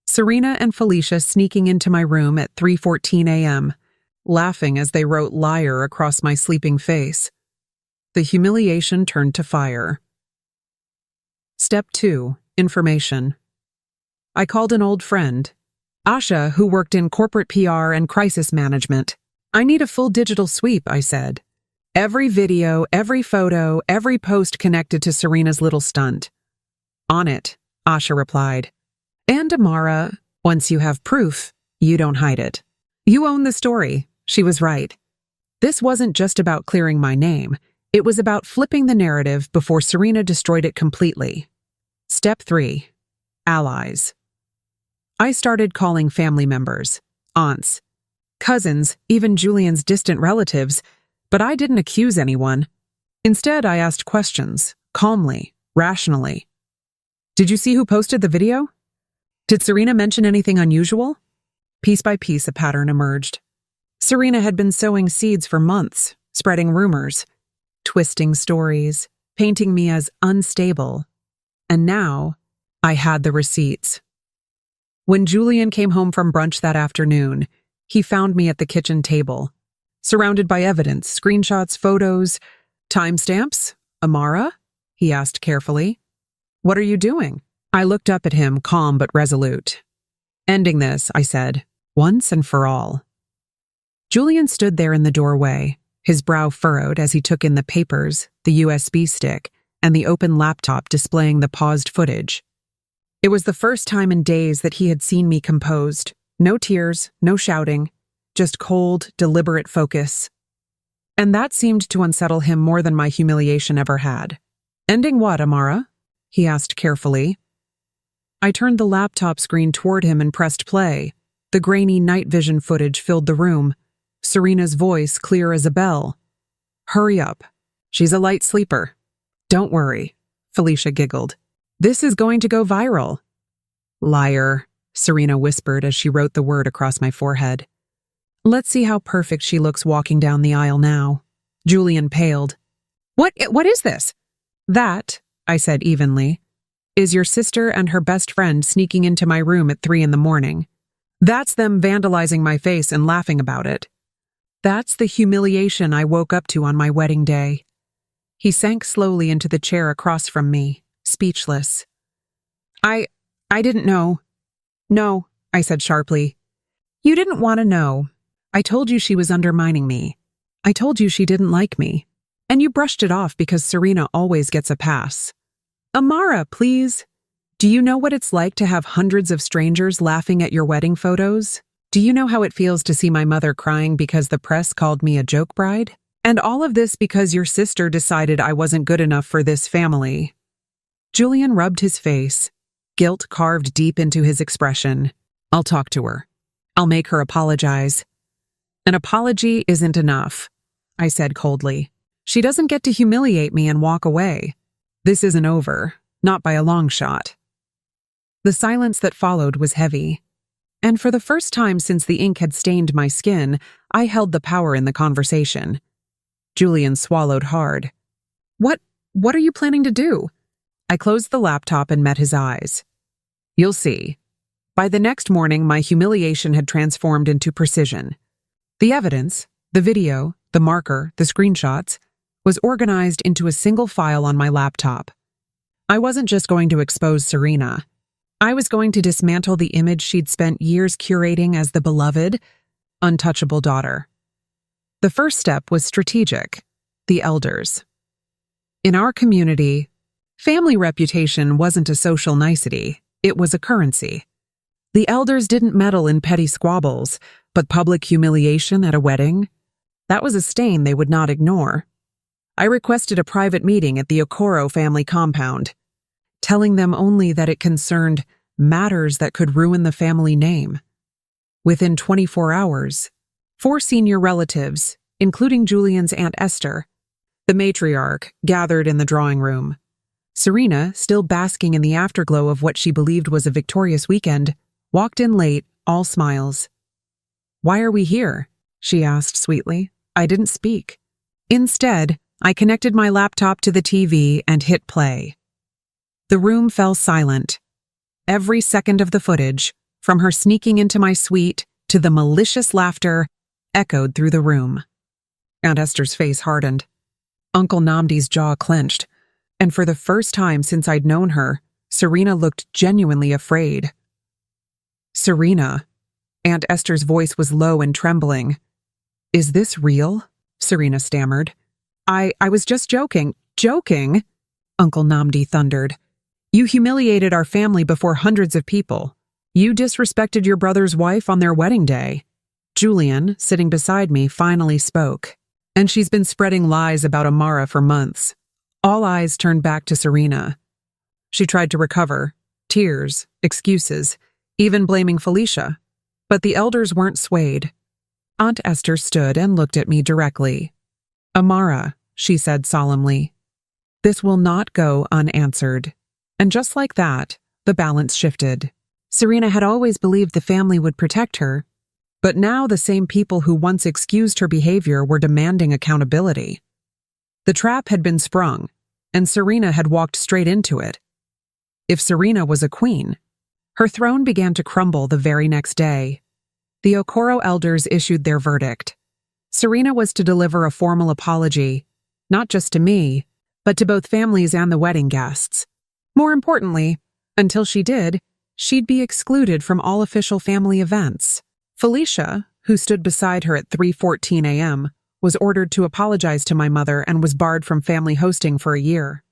S1: Serena and Felicia sneaking into my room at 3:14 a.m., laughing as they wrote liar across my sleeping face. The humiliation turned to fire. Step 2. Information. I called an old friend. Asha, who worked in corporate PR and crisis management. I need a full digital sweep, I said. Every video, every photo, every post connected to Serena's little stunt. On it, Asha replied. And Amara, once you have proof, you don't hide it. You own the story. She was right. This wasn't just about clearing my name. It was about flipping the narrative before Serena destroyed it completely. Step 3. Allies. I started calling family members, aunts, cousins, even Julian's distant relatives, but I didn't accuse anyone. Instead, I asked questions, calmly, rationally. Did you see who posted the video? Did Serena mention anything unusual? Piece by piece, a pattern emerged. Serena had been sowing seeds for months, spreading rumors, twisting stories, painting me as unstable. And now, I had the receipts. When Julian came home from brunch that afternoon, he found me at the kitchen table, surrounded by evidence, screenshots, photos, timestamps. Amara? He asked carefully. What are you doing? I looked up at him, calm but resolute. Ending this, I said, once and for all. Julian stood there in the doorway, his brow furrowed as he took in the papers, the USB stick, and the open laptop displaying the paused footage. It was the first time in days that he had seen me composed. No tears, no shouting, just cold, deliberate focus. And that seemed to unsettle him more than my humiliation ever had. Ending what, Amara? He asked carefully. I turned the laptop screen toward him and pressed play. The grainy night vision footage filled the room. Serena's voice clear as a bell. Hurry up. She's a light sleeper. Don't worry, Felicia giggled. This is going to go viral. Liar, Serena whispered as she wrote the word across my forehead. Let's see how perfect she looks walking down the aisle now. Julian paled. What is this? That, I said evenly, is your sister and her best friend sneaking into my room at 3 a.m. That's them vandalizing my face and laughing about it. That's the humiliation I woke up to on my wedding day. He sank slowly into the chair across from me, speechless. I didn't know. No, I said sharply. You didn't want to know. I told you she was undermining me. I told you she didn't like me. And you brushed it off because Serena always gets a pass. Amara, please. Do you know what it's like to have hundreds of strangers laughing at your wedding photos? Do you know how it feels to see my mother crying because the press called me a joke bride? And all of this because your sister decided I wasn't good enough for this family. Julian rubbed his face, guilt carved deep into his expression. I'll talk to her. I'll make her apologize. An apology isn't enough, I said coldly. She doesn't get to humiliate me and walk away. This isn't over, not by a long shot. The silence that followed was heavy. And for the first time since the ink had stained my skin, I held the power in the conversation. Julian swallowed hard. What are you planning to do? I closed the laptop and met his eyes. You'll see. By the next morning, my humiliation had transformed into precision. The evidence, the video, the marker, the screenshots, was organized into a single file on my laptop. I wasn't just going to expose Serena. I was going to dismantle the image she'd spent years curating as the beloved, untouchable daughter. The first step was strategic: the elders. In our community, family reputation wasn't a social nicety, it was a currency. The elders didn't meddle in petty squabbles, but public humiliation at a wedding? That was a stain they would not ignore. I requested a private meeting at the Okoro family compound, telling them only that it concerned matters that could ruin the family name. Within 24 hours, 4 senior relatives, including Julian's Aunt Esther, the matriarch, gathered in the drawing room. Serena, still basking in the afterglow of what she believed was a victorious weekend, walked in late, all smiles. "Why are we here?" she asked sweetly. I didn't speak. Instead, I connected my laptop to the TV and hit play. The room fell silent. Every second of the footage, from her sneaking into my suite to the malicious laughter, echoed through the room. Aunt Esther's face hardened. Uncle Namdi's jaw clenched, and for the first time since I'd known her, Serena looked genuinely afraid. "Serena," Aunt Esther's voice was low and trembling. "Is this real?" Serena stammered. I was just joking." "Joking?" Uncle Namdi thundered. "You humiliated our family before hundreds of people. You disrespected your brother's wife on their wedding day." Julian, sitting beside me, finally spoke. "And she's been spreading lies about Amara for months." All eyes turned back to Serena. She tried to recover. Tears, excuses, even blaming Felicia. But the elders weren't swayed. Aunt Esther stood and looked at me directly. "Amara," she said solemnly, "this will not go unanswered." And just like that, the balance shifted. Serena had always believed the family would protect her, but now the same people who once excused her behavior were demanding accountability. The trap had been sprung, and Serena had walked straight into it. If Serena was a queen, her throne began to crumble the very next day. The Okoro elders issued their verdict. Serena was to deliver a formal apology, not just to me, but to both families and the wedding guests. More importantly, until she did, she'd be excluded from all official family events. Felicia, who stood beside her at 3:14 a.m., was ordered to apologize to my mother and was barred from family hosting for a year.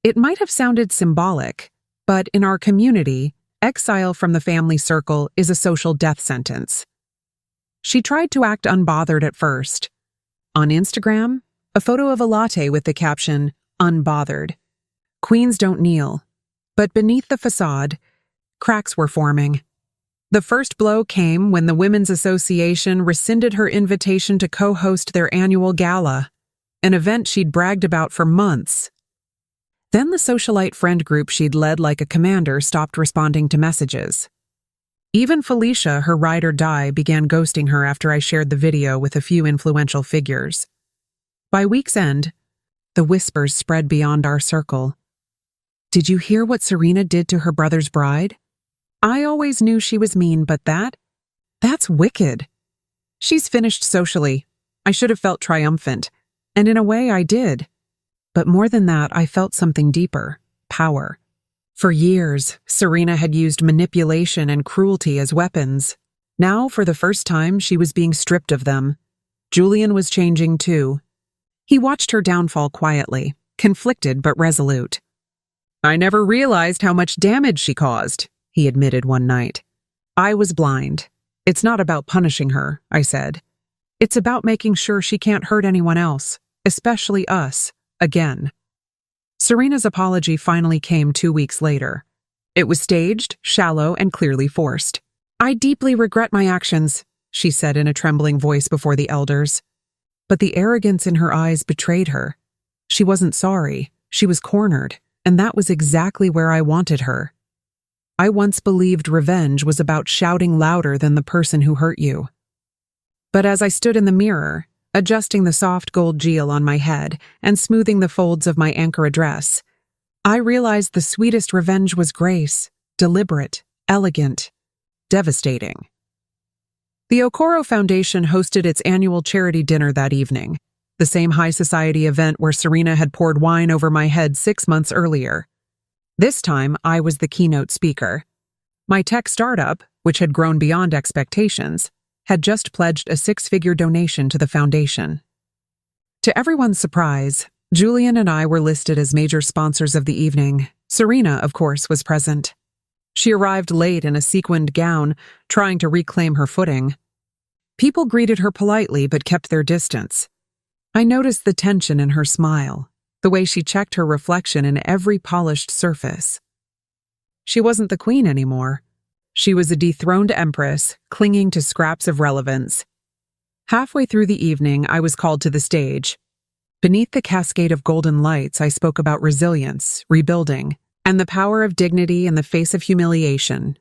S1: It might have sounded symbolic, but in our community, exile from the family circle is a social death sentence. She tried to act unbothered at first. On Instagram, a photo of a latte with the caption, "Unbothered." Queens don't kneel. But beneath the facade, cracks were forming. The first blow came when the Women's Association rescinded her invitation to co-host their annual gala, an event she'd bragged about for months. Then the socialite friend group she'd led like a commander stopped responding to messages. Even Felicia, her ride or die, began ghosting her after I shared the video with a few influential figures. By week's end, the whispers spread beyond our circle. "Did you hear what Serena did to her brother's bride? I always knew she was mean, but that's wicked. She's finished socially. I should have felt triumphant. And in a way, I did. But more than that, I felt something deeper: power. For years, Serena had used manipulation and cruelty as weapons. Now, for the first time, she was being stripped of them. Julian was changing too. He watched her downfall quietly, conflicted but resolute. "I never realized how much damage she caused," he admitted one night. "I was blind. It's not about punishing her," I said. "It's about making sure she can't hurt anyone else, especially us, again." Serena's apology finally came 2 weeks later. It was staged, shallow, and clearly forced. "I deeply regret my actions," she said in a trembling voice before the elders. But the arrogance in her eyes betrayed her. She wasn't sorry. She was cornered, and that was exactly where I wanted her. I once believed revenge was about shouting louder than the person who hurt you. But as I stood in the mirror, adjusting the soft gold geal on my head and smoothing the folds of my Ankara dress, I realized the sweetest revenge was grace, deliberate, elegant, devastating. The Okoro Foundation hosted its annual charity dinner that evening, the same high society event where Serena had poured wine over my head 6 months earlier. This time, I was the keynote speaker. My tech startup, which had grown beyond expectations, had just pledged a 6-figure donation to the foundation. To everyone's surprise, Julian and I were listed as major sponsors of the evening. Serena, of course, was present. She arrived late in a sequined gown, trying to reclaim her footing. People greeted her politely but kept their distance. I noticed the tension in her smile, the way she checked her reflection in every polished surface. She wasn't the queen anymore. She was a dethroned empress, clinging to scraps of relevance. Halfway through the evening, I was called to the stage. Beneath the cascade of golden lights, I spoke about resilience, rebuilding, and the power of dignity in the face of humiliation.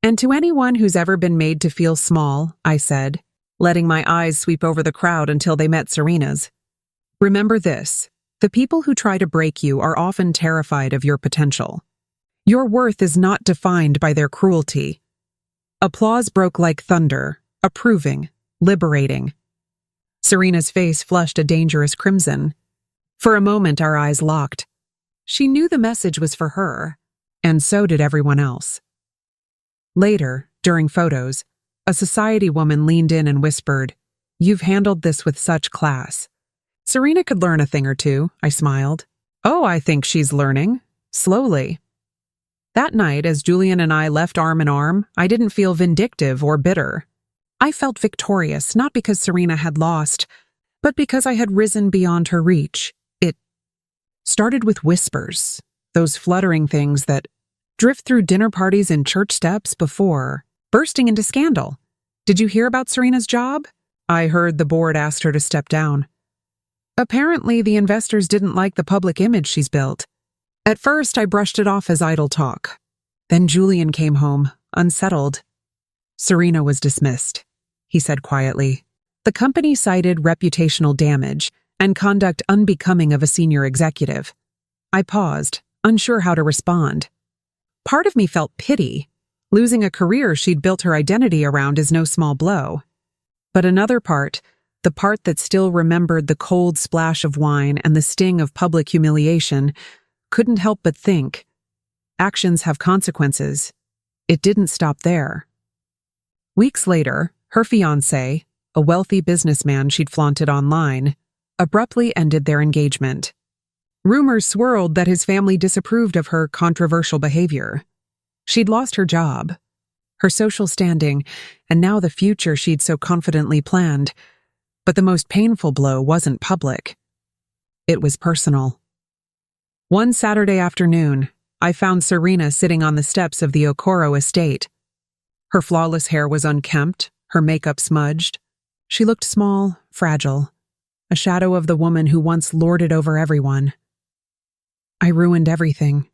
S1: And to anyone who's ever been made to feel small, I said, letting my eyes sweep over the crowd until they met Serena's, remember this: the people who try to break you are often terrified of your potential. Your worth is not defined by their cruelty. Applause broke like thunder, approving, liberating. Serena's face flushed a dangerous crimson. For a moment, our eyes locked. She knew the message was for her, and so did everyone else. Later, During photos, a society woman leaned in and whispered, "You've handled this with such class." Serena could learn a thing or two, I smiled. Oh, I think she's learning. Slowly. That night, as Julian and I left arm in arm, I didn't feel vindictive or bitter. I felt victorious, not because Serena had lost, but because I had risen beyond her reach. It started with whispers, those fluttering things that drift through dinner parties and church steps before bursting into scandal. Did you hear about Serena's job? I heard the board asked her to step down. Apparently, the investors didn't like the public image she's built. At first, I brushed it off as idle talk. Then Julian came home, unsettled. Serena was dismissed, he said quietly. The company cited reputational damage and conduct unbecoming of a senior executive. I paused, unsure how to respond. Part of me felt pity. Losing a career she'd built her identity around is no small blow. But another part, the part that still remembered the cold splash of wine and the sting of public humiliation, couldn't help but think, actions have consequences. It didn't stop there. Weeks later, her fiancé, a wealthy businessman she'd flaunted online, abruptly ended their engagement. Rumors swirled that his family disapproved of her controversial behavior. She'd lost her job, her social standing, and now the future she'd so confidently planned. But the most painful blow wasn't public. It was personal. One Saturday afternoon, I found Serena sitting on the steps of the Okoro estate. Her flawless hair was unkempt, her makeup smudged. She looked small, fragile, a shadow of the woman who once lorded over everyone. "I ruined everything,"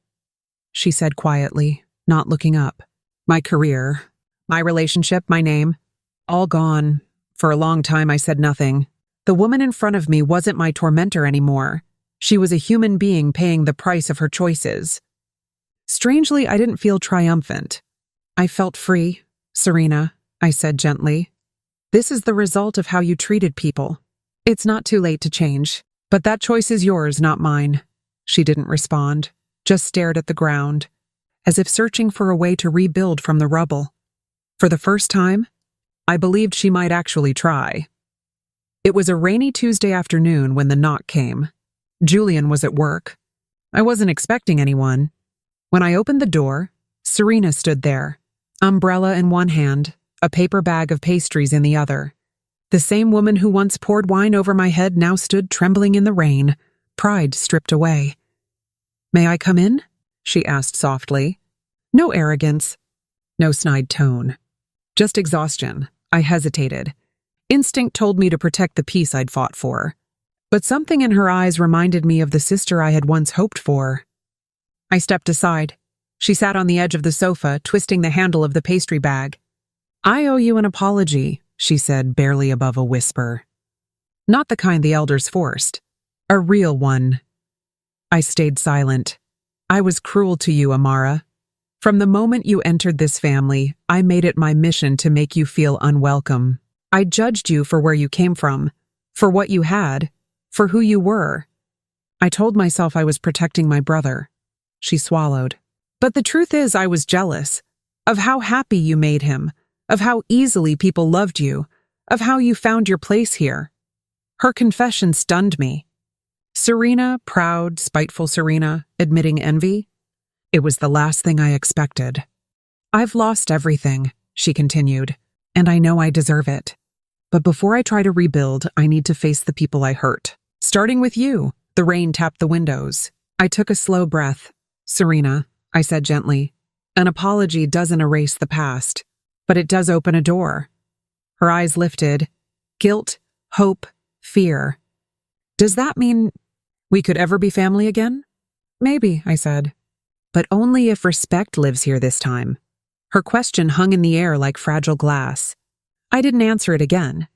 S1: she said quietly, not looking up. "My career, my relationship, my name, all gone." For a long time, I said nothing. The woman in front of me wasn't my tormentor anymore. She was a human being paying the price of her choices. Strangely, I didn't feel triumphant. I felt free. "Serena," I said gently, "this is the result of how you treated people. It's not too late to change, but that choice is yours, not mine." She didn't respond, just stared at the ground, as if searching for a way to rebuild from the rubble. For the first time, I believed she might actually try. It was a rainy Tuesday afternoon when the knock came. Julian was at work. I wasn't expecting anyone. When I opened the door, Serena stood there, umbrella in one hand, a paper bag of pastries in the other. The same woman who once poured wine over my head now stood trembling in the rain, pride stripped away. "May I come in?" she asked softly. No arrogance, no snide tone. Just exhaustion. I hesitated. Instinct told me to protect the peace I'd fought for. But something in her eyes reminded me of the sister I had once hoped for. I stepped aside. She sat on the edge of the sofa, twisting the handle of the pastry bag. "I owe you an apology," she said, barely above a whisper. Not the kind the elders forced. A real one. I stayed silent. "I was cruel to you, Amara. From the moment you entered this family, I made it my mission to make you feel unwelcome. I judged you for where you came from, for what you had, for who you were. I told myself I was protecting my brother." She swallowed. "But the truth is I was jealous of how happy you made him, of how easily people loved you, of how you found your place here." Her confession stunned me. Serena, proud, spiteful Serena, admitting envy? It was the last thing I expected. "I've lost everything," she continued, "and I know I deserve it. But before I try to rebuild, I need to face the people I hurt. Starting with you." The rain tapped the windows. I took a slow breath. "Serena," I said gently, "an apology doesn't erase the past, but it does open a door." Her eyes lifted. Guilt, hope, fear. "Does that mean we could ever be family again?" "Maybe," I said. "But only if respect lives here this time." Her question hung in the air like fragile glass. I didn't answer it again.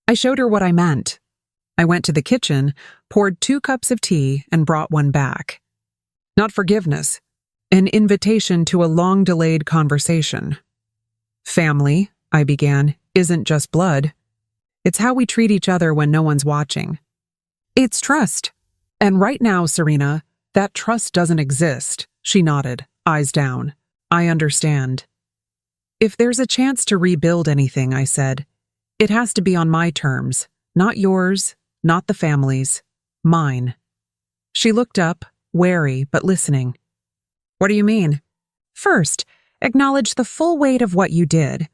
S1: I showed her what I meant. I went to the kitchen, poured 2 cups of tea, and brought one back. Not forgiveness, an invitation to a long-delayed conversation. "Family," I began, "isn't just blood. It's how we treat each other when no one's watching. It's trust. And right now, Serena, that trust doesn't exist." She nodded, eyes down. "I understand." If there's a chance to rebuild anything, I said, it has to be on my terms, not yours, not the family's, mine. She looked up, wary but listening. What do you mean? First, acknowledge the full weight of what you did.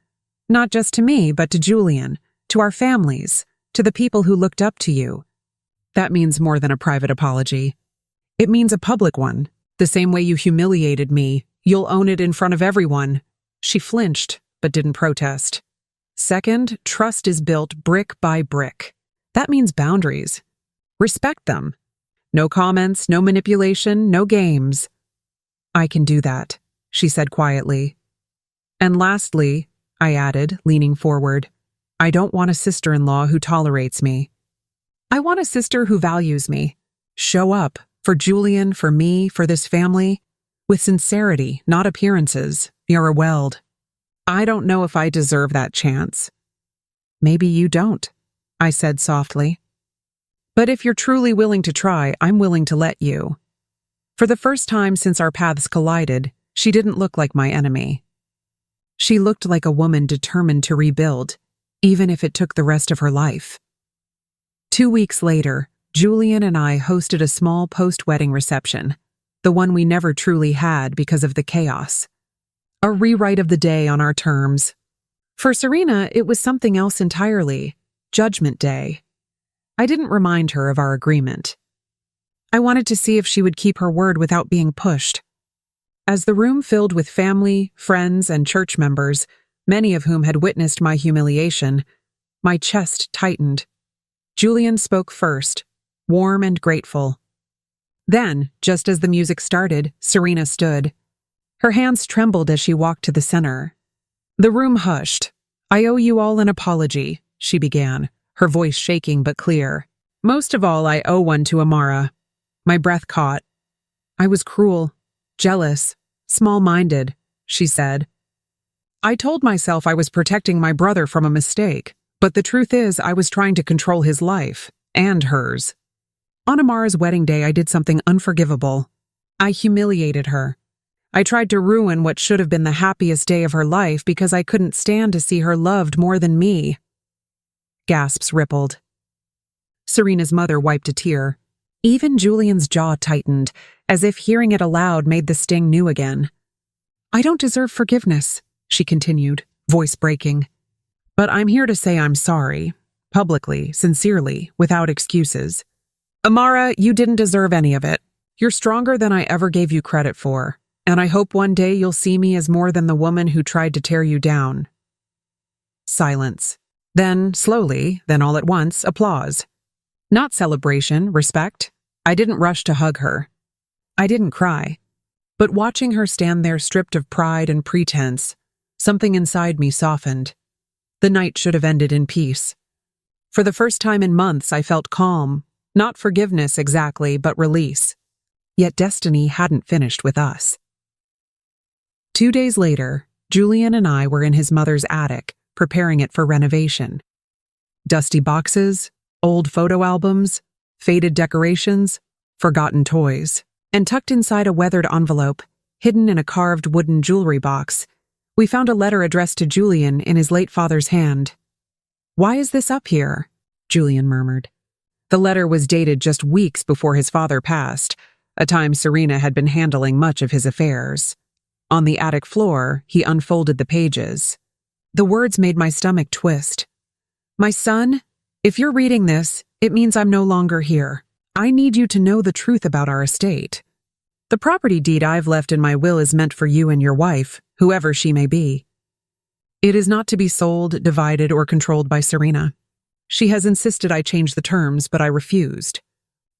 S1: Not just to me, but to Julian, to our families, to the people who looked up to you. That means more than a private apology. It means a public one. The same way you humiliated me, you'll own it in front of everyone. She flinched, but didn't protest. Second, trust is built brick by brick. That means boundaries. Respect them. No comments, no manipulation, no games. I can do that, she said quietly. And lastly, I added, leaning forward, I don't want a sister-in-law who tolerates me. I want a sister who values me. Show up, for Julian, for me, for this family, with sincerity, not appearances. You're a weld. I don't know if I deserve that chance. Maybe you don't, I said softly. But if you're truly willing to try, I'm willing to let you. For the first time since our paths collided, she didn't look like my enemy. She looked like a woman determined to rebuild, even if it took the rest of her life. 2 weeks later, Julian and I hosted a small post-wedding reception, the one we never truly had because of the chaos. A rewrite of the day on our terms. For Serena, it was something else entirely, Judgment Day. I didn't remind her of our agreement. I wanted to see if she would keep her word without being pushed. As the room filled with family, friends, and church members, many of whom had witnessed my humiliation, my chest tightened. Julian spoke first, warm and grateful. Then, just as the music started, Serena stood. Her hands trembled as she walked to the center. The room hushed. I owe you all an apology, she began, her voice shaking but clear. Most of all, I owe one to Amara. My breath caught. I was cruel, jealous, small-minded, she said. I told myself I was protecting my brother from a mistake, but the truth is I was trying to control his life, and hers. On Amara's wedding day, I did something unforgivable. I humiliated her. I tried to ruin what should have been the happiest day of her life because I couldn't stand to see her loved more than me. Gasps rippled. Serena's mother wiped a tear. Even Julian's jaw tightened, as if hearing it aloud made the sting new again. I don't deserve forgiveness, she continued, voice breaking. But I'm here to say I'm sorry, publicly, sincerely, without excuses. Amara, you didn't deserve any of it. You're stronger than I ever gave you credit for, and I hope one day you'll see me as more than the woman who tried to tear you down. Silence. Then, slowly, then all at once, applause. Not celebration, respect. I didn't rush to hug her. I didn't cry. But watching her stand there stripped of pride and pretense, something inside me softened. The night should have ended in peace. For the first time in months, I felt calm. Not forgiveness exactly, but release. Yet destiny hadn't finished with us. 2 days later, Julian and I were in his mother's attic, preparing it for renovation. Dusty boxes, old photo albums, faded decorations, forgotten toys, and tucked inside a weathered envelope, hidden in a carved wooden jewelry box, we found a letter addressed to Julian in his late father's hand. "Why is this up here?" Julian murmured. The letter was dated just weeks before his father passed, a time Serena had been handling much of his affairs. On the attic floor, he unfolded the pages. The words made my stomach twist. "My son, if you're reading this, it means I'm no longer here. I need you to know the truth about our estate. The property deed I've left in my will is meant for you and your wife, whoever she may be. It is not to be sold, divided, or controlled by Serena. She has insisted I change the terms, but I refused.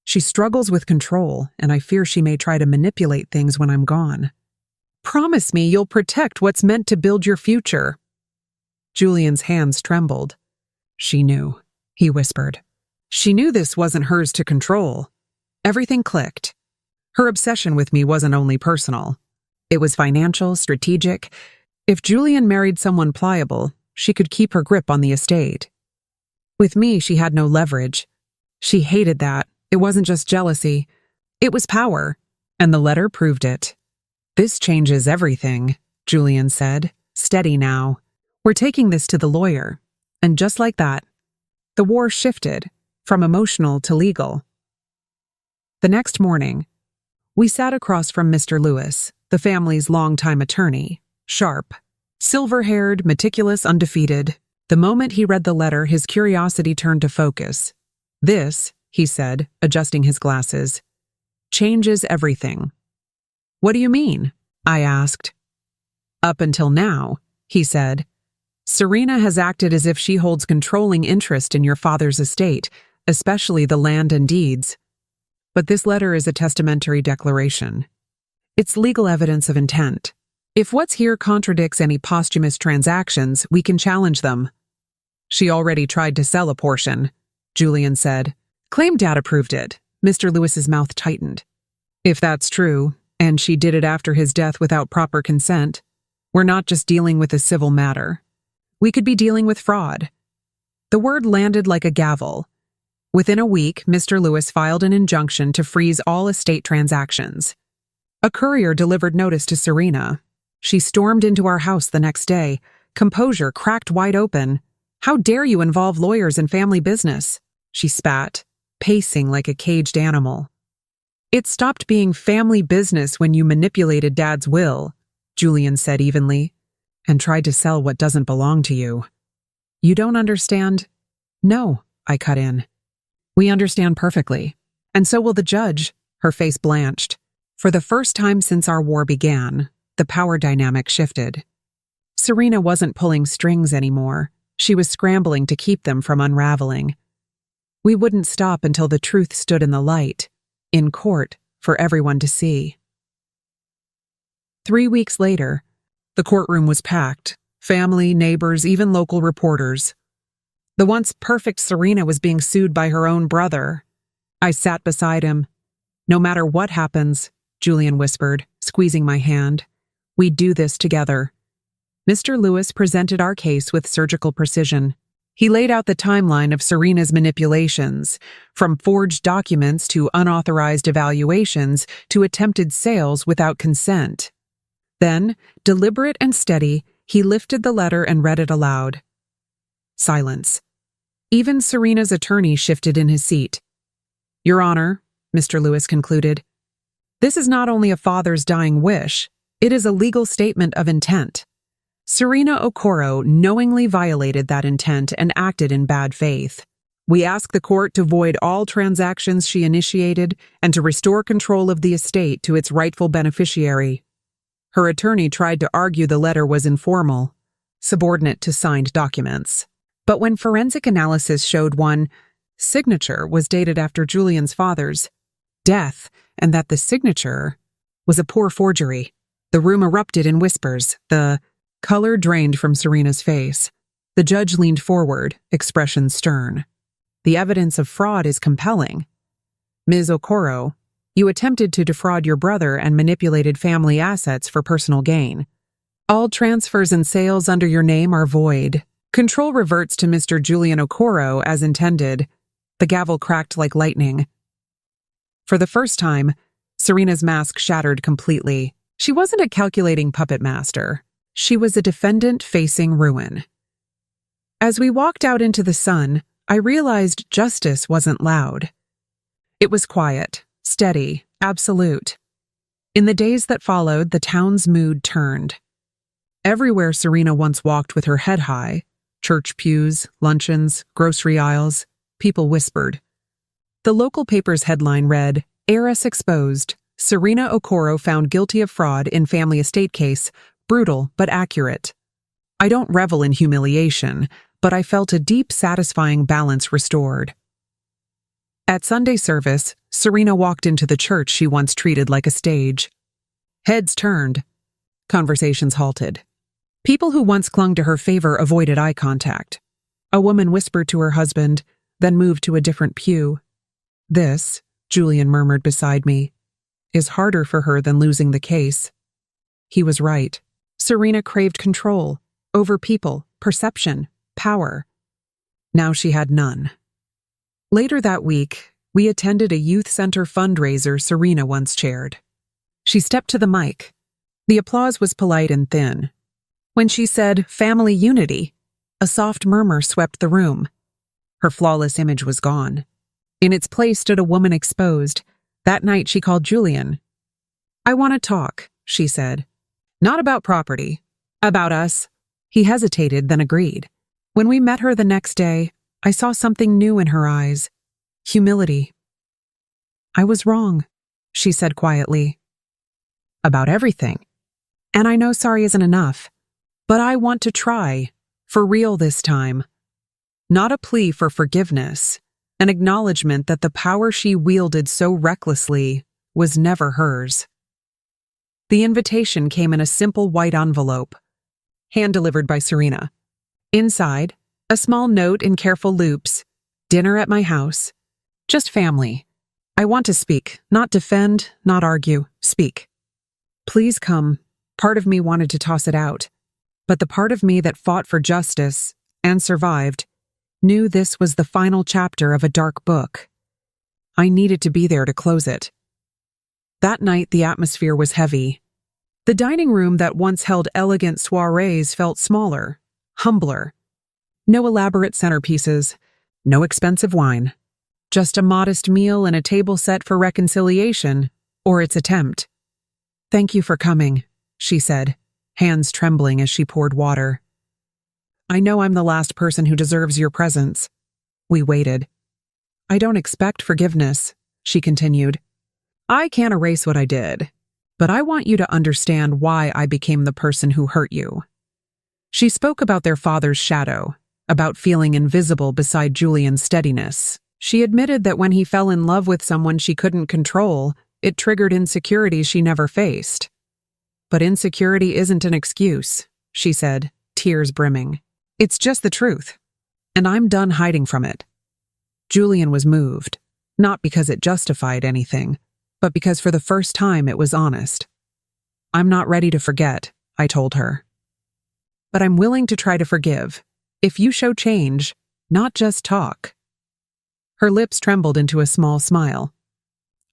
S1: She struggles with control, and I fear she may try to manipulate things when I'm gone. Promise me you'll protect what's meant to build your future." Julian's hands trembled. "She knew," he whispered. "She knew this wasn't hers to control." Everything clicked. Her obsession with me wasn't only personal. It was financial, strategic. If Julian married someone pliable, she could keep her grip on the estate. With me, she had no leverage. She hated that. It wasn't just jealousy. It was power, and the letter proved it. "This changes everything," Julian said. steady now. We're taking this to the lawyer. And just like that, the war shifted from emotional to legal. The next morning, we sat across from Mr. Lewis, the family's longtime attorney, sharp, silver-haired, meticulous, undefeated. The moment he read the letter, his curiosity turned to focus. "This," he said, adjusting his glasses, "changes everything." "What do you mean?" I asked. "Up until now," he said, "Serena has acted as if she holds controlling interest in your father's estate, especially the land and deeds. But this letter is a testamentary declaration. It's legal evidence of intent. If what's here contradicts any posthumous transactions, we can challenge them." "She already tried to sell a portion," Julian said. "Claimed Dad approved it." Mr. Lewis's mouth tightened. "If that's true, and she did it after his death without proper consent, we're not just dealing with a civil matter. We could be dealing with fraud." The word landed like a gavel. Within a week, Mr. Lewis filed an injunction to freeze all estate transactions. A courier delivered notice to Serena. She stormed into our house the next day, composure cracked wide open. "How dare you involve lawyers in family business?" she spat, pacing like a caged animal. "It stopped being family business when you manipulated Dad's will," Julian said evenly, "and tried to sell what doesn't belong to you." "You don't understand?" "No," I cut in. "We understand perfectly. And so will the judge." Her face blanched. For the first time since our war began, the power dynamic shifted. Serena wasn't pulling strings anymore. She was scrambling to keep them from unraveling. We wouldn't stop until the truth stood in the light, in court, for everyone to see. 3 weeks later, the courtroom was packed. Family, neighbors, even local reporters. The once perfect Serena was being sued by her own brother. I sat beside him. "No matter what happens," Julian whispered, squeezing my hand, "we do this together." Mr. Lewis presented our case with surgical precision. He laid out the timeline of Serena's manipulations, from forged documents to unauthorized evaluations to attempted sales without consent. Then, deliberate and steady, he lifted the letter and read it aloud. Silence. Even Serena's attorney shifted in his seat. "Your Honor," Mr. Lewis concluded, "this is not only a father's dying wish, it is a legal statement of intent. Serena Okoro knowingly violated that intent and acted in bad faith. We ask the court to void all transactions she initiated and to restore control of the estate to its rightful beneficiary." Her attorney tried to argue the letter was informal, subordinate to signed documents. But when forensic analysis showed one signature was dated after Julian's father's death and that the signature was a poor forgery, the room erupted in whispers. The color drained from Serena's face. The judge leaned forward, expression stern. "The evidence of fraud is compelling. Ms. Okoro, you attempted to defraud your brother and manipulated family assets for personal gain. All transfers and sales under your name are void. Control reverts to Mr. Julian Okoro as intended." The gavel cracked like lightning. For the first time, Serena's mask shattered completely. She wasn't a calculating puppet master. She was a defendant facing ruin. As we walked out into the sun, I realized justice wasn't loud. It was quiet, steady, absolute. In the days that followed, the town's mood turned. Everywhere Serena once walked with her head high, church pews, luncheons, grocery aisles, people whispered. The local paper's headline read, "Heiress Exposed. Serena Okoro found guilty of fraud in family estate case. Brutal but accurate." I don't revel in humiliation, but I felt a deep, satisfying balance restored. At Sunday service, Serena walked into the church she once treated like a stage. Heads turned. Conversations halted. People who once clung to her favor avoided eye contact. A woman whispered to her husband, then moved to a different pew. "This," Julian murmured beside me, "is harder for her than losing the case." He was right. Serena craved control over people, perception, power. Now she had none. Later that week, we attended a youth center fundraiser Serena once chaired. She stepped to the mic. The applause was polite and thin. When she said family unity, a soft murmur swept the room. Her flawless image was gone. In its place stood a woman exposed. That night she called Julian. "I want to talk," she said. "Not about property. About us." He hesitated, then agreed. When we met her the next day, I saw something new in her eyes. Humility. "I was wrong," she said quietly. "About everything. And I know sorry isn't enough. But I want to try. For real this time. Not a plea for forgiveness. An acknowledgement that the power she wielded so recklessly was never hers." The invitation came in a simple white envelope, hand-delivered by Serena. Inside, a small note in careful loops. "Dinner at my house. Just family. I want to speak, not defend, not argue. Speak. Please come." Part of me wanted to toss it out, but the part of me that fought for justice and survived knew this was the final chapter of a dark book. I needed to be there to close it. That night, the atmosphere was heavy. The dining room that once held elegant soirees felt smaller, humbler. No elaborate centerpieces, no expensive wine. Just a modest meal and a table set for reconciliation, or its attempt. "Thank you for coming," she said, hands trembling as she poured water. "I know I'm the last person who deserves your presence." We waited. "I don't expect forgiveness," she continued. "I can't erase what I did, but I want you to understand why I became the person who hurt you." She spoke about their father's shadow, about feeling invisible beside Julian's steadiness. She admitted that when he fell in love with someone she couldn't control, it triggered insecurities she never faced. "But insecurity isn't an excuse," she said, tears brimming. "It's just the truth. And I'm done hiding from it." Julian was moved, not because it justified anything, but because for the first time it was honest. "I'm not ready to forget," I told her. "But I'm willing to try to forgive, if you show change, not just talk." Her lips trembled into a small smile.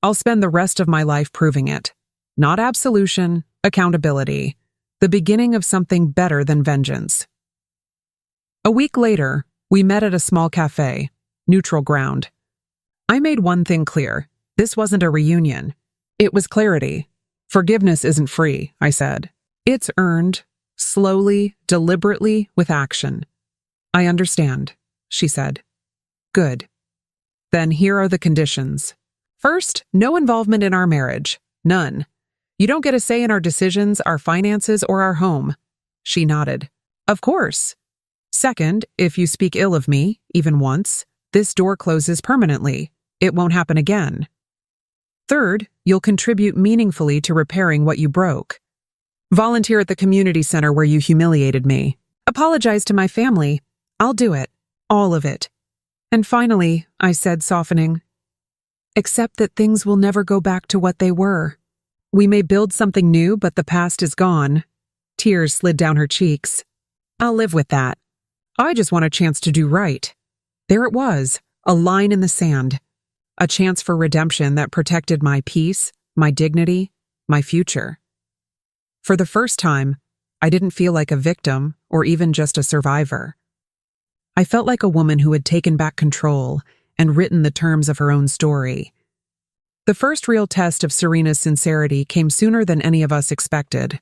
S1: "I'll spend the rest of my life proving it. Not absolution, accountability. The beginning of something better than vengeance." A week later, we met at a small cafe, neutral ground. I made one thing clear. This wasn't a reunion. It was clarity. "Forgiveness isn't free," I said. "It's earned, slowly, deliberately, with action." "I understand," she said. "Good. Then here are the conditions. First, no involvement in our marriage. None. You don't get a say in our decisions, our finances, or our home." She nodded. "Of course." "Second, if you speak ill of me, even once, this door closes permanently. It won't happen again. Third, you'll contribute meaningfully to repairing what you broke. Volunteer at the community center where you humiliated me. Apologize to my family. I'll do it. All of it. And finally," I said, softening, "accept that things will never go back to what they were. We may build something new, but the past is gone." Tears slid down her cheeks. "I'll live with that. I just want a chance to do right." There it was, a line in the sand. A chance for redemption that protected my peace, my dignity, my future. For the first time, I didn't feel like a victim or even just a survivor. I felt like a woman who had taken back control and written the terms of her own story. The first real test of Serena's sincerity came sooner than any of us expected.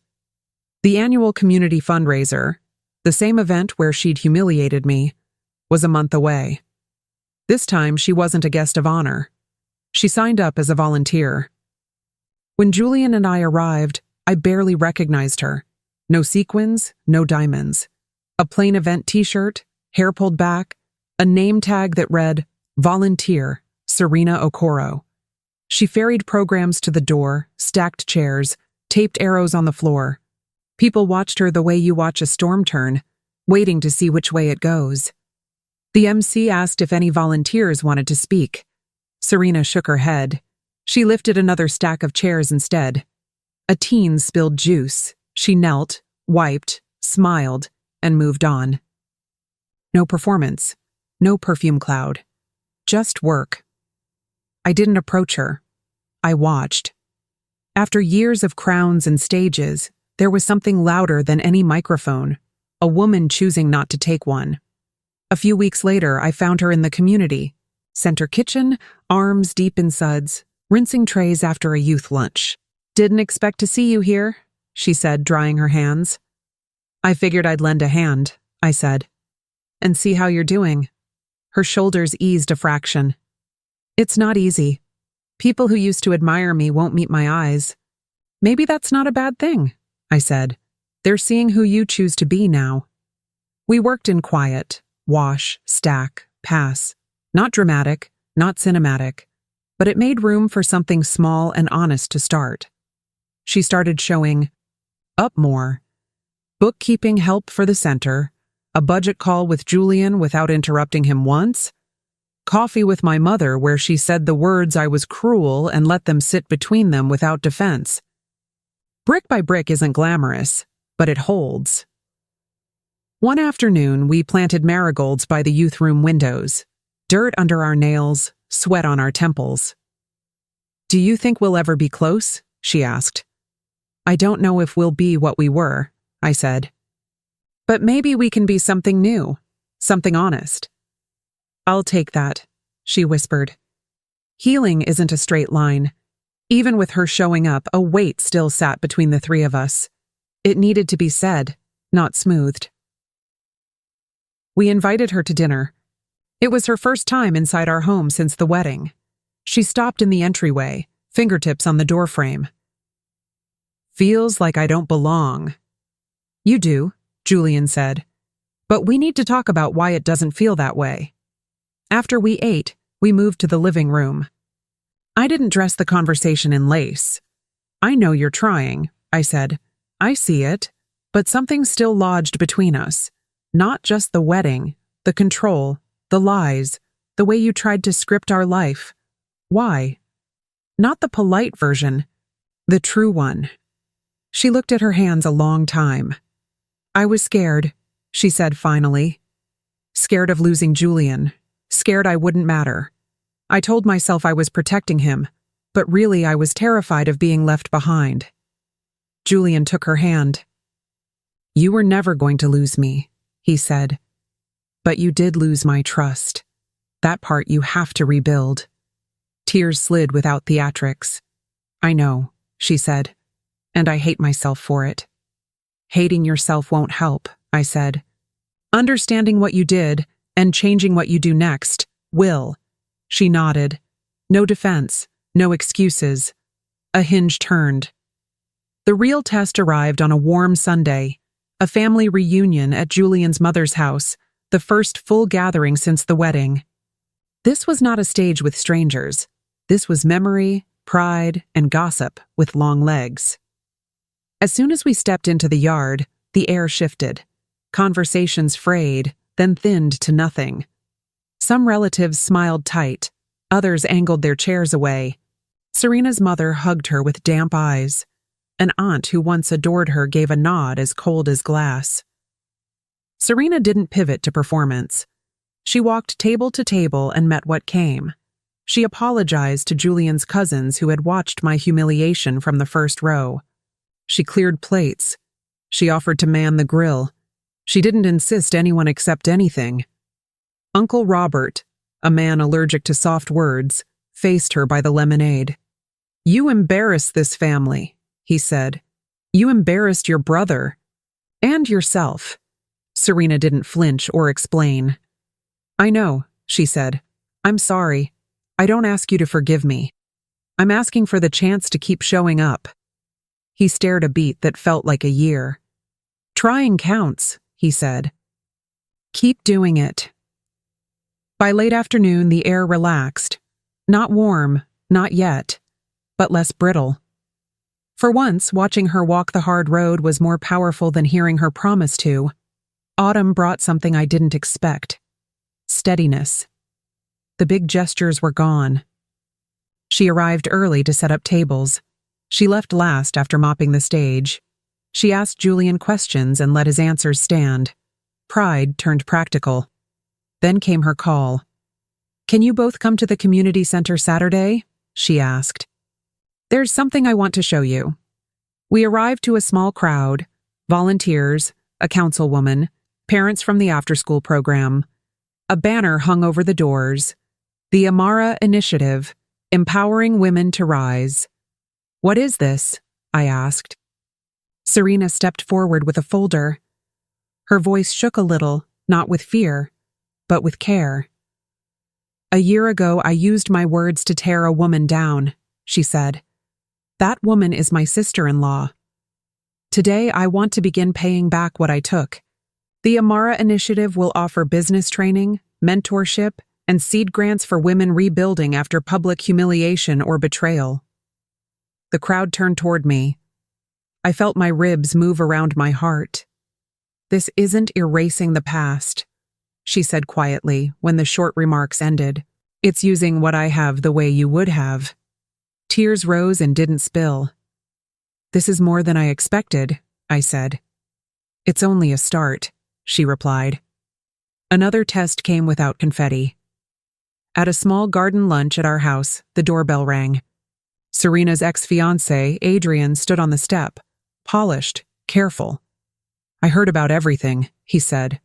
S1: The annual community fundraiser, the same event where she'd humiliated me, was a month away. This time, she wasn't a guest of honor. She signed up as a volunteer. When Julian and I arrived, I barely recognized her. No sequins, no diamonds. A plain event t-shirt, hair pulled back, a name tag that read, "Volunteer, Serena Okoro." She ferried programs to the door, stacked chairs, taped arrows on the floor. People watched her the way you watch a storm turn, waiting to see which way it goes. The MC asked if any volunteers wanted to speak. Serena shook her head. She lifted another stack of chairs instead. A teen spilled juice. She knelt, wiped, smiled, and moved on. No performance, no perfume cloud, just work. I didn't approach her. I watched. After years of crowns and stages, there was something louder than any microphone, a woman choosing not to take one. A few weeks later, I found her in the community center kitchen, arms deep in suds, rinsing trays after a youth lunch. "Didn't expect to see you here," she said, drying her hands. "I figured I'd lend a hand," I said. "And see how you're doing." Her shoulders eased a fraction. "It's not easy. People who used to admire me won't meet my eyes." "Maybe that's not a bad thing," I said. "They're seeing who you choose to be now." We worked in quiet, wash, stack, pass. Not dramatic, not cinematic, but it made room for something small and honest to start. She started showing up more. Bookkeeping help for the center, a budget call with Julian without interrupting him once, coffee with my mother where she said the words I was cruel and let them sit between them without defense. Brick by brick isn't glamorous, but it holds. One afternoon, we planted marigolds by the youth room windows, dirt under our nails, sweat on our temples. "Do you think we'll ever be close?" she asked. "I don't know if we'll be what we were," I said. "But maybe we can be something new, something honest." "I'll take that," she whispered. Healing isn't a straight line. Even with her showing up, a weight still sat between the three of us. It needed to be said, not smoothed. We invited her to dinner. It was her first time inside our home since the wedding. She stopped in the entryway, fingertips on the doorframe. "Feels like I don't belong." "You do," Julian said. "But we need to talk about why it doesn't feel that way." After we ate, we moved to the living room. I didn't dress the conversation in lace. "I know you're trying," I said. "I see it, but something still lodged between us. Not just the wedding, the control, the lies, the way you tried to script our life. Why? Not the polite version, the true one." She looked at her hands a long time. "I was scared," she said finally. "Scared of losing Julian. Scared I wouldn't matter. I told myself I was protecting him, but really I was terrified of being left behind." Julian took her hand. "You were never going to lose me," he said. "But you did lose my trust. That part you have to rebuild." Tears slid without theatrics. "I know," she said, "and I hate myself for it." "Hating yourself won't help," I said. "Understanding what you did and changing what you do next will." She nodded. No defense, no excuses. A hinge turned. The real test arrived on a warm Sunday, a family reunion at Julian's mother's house, the first full gathering since the wedding. This was not a stage with strangers. This was memory, pride, and gossip with long legs. As soon as we stepped into the yard, the air shifted. Conversations frayed, then thinned to nothing. Some relatives smiled tight, others angled their chairs away. Serena's mother hugged her with damp eyes. An aunt who once adored her gave a nod as cold as glass. Serena didn't pivot to performance. She walked table to table and met what came. She apologized to Julian's cousins who had watched my humiliation from the first row. She cleared plates. She offered to man the grill. She didn't insist anyone accept anything. Uncle Robert, a man allergic to soft words, faced her by the lemonade. "You embarrassed this family," he said. "You embarrassed your brother. And yourself." Serena didn't flinch or explain. "I know," she said. "I'm sorry. I don't ask you to forgive me. I'm asking for the chance to keep showing up." He stared a beat that felt like a year. "Trying counts," he said. "Keep doing it." By late afternoon, the air relaxed. Not warm, not yet, but less brittle. For once, watching her walk the hard road was more powerful than hearing her promise to. Autumn brought something I didn't expect. Steadiness. The big gestures were gone. She arrived early to set up tables. She left last after mopping the stage. She asked Julian questions and let his answers stand. Pride turned practical. Then came her call. "Can you both come to the community center Saturday?" she asked. "There's something I want to show you." We arrived to a small crowd, volunteers, a councilwoman, parents from the after-school program. A banner hung over the doors. The Amara Initiative, Empowering Women to Rise. "What is this?" I asked. Serena stepped forward with a folder. Her voice shook a little, not with fear, but with care. "A year ago, I used my words to tear a woman down," she said. "That woman is my sister-in-law. Today, I want to begin paying back what I took. The Amara Initiative will offer business training, mentorship, and seed grants for women rebuilding after public humiliation or betrayal." The crowd turned toward me. I felt my ribs move around my heart. "This isn't erasing the past," she said quietly when the short remarks ended. "It's using what I have the way you would have." Tears rose and didn't spill. "This is more than I expected," I said. "It's only a start," she replied. Another test came without confetti. At a small garden lunch at our house, the doorbell rang. Serena's ex-fiancé, Adrian, stood on the step, polished, careful. "I heard about everything," he said.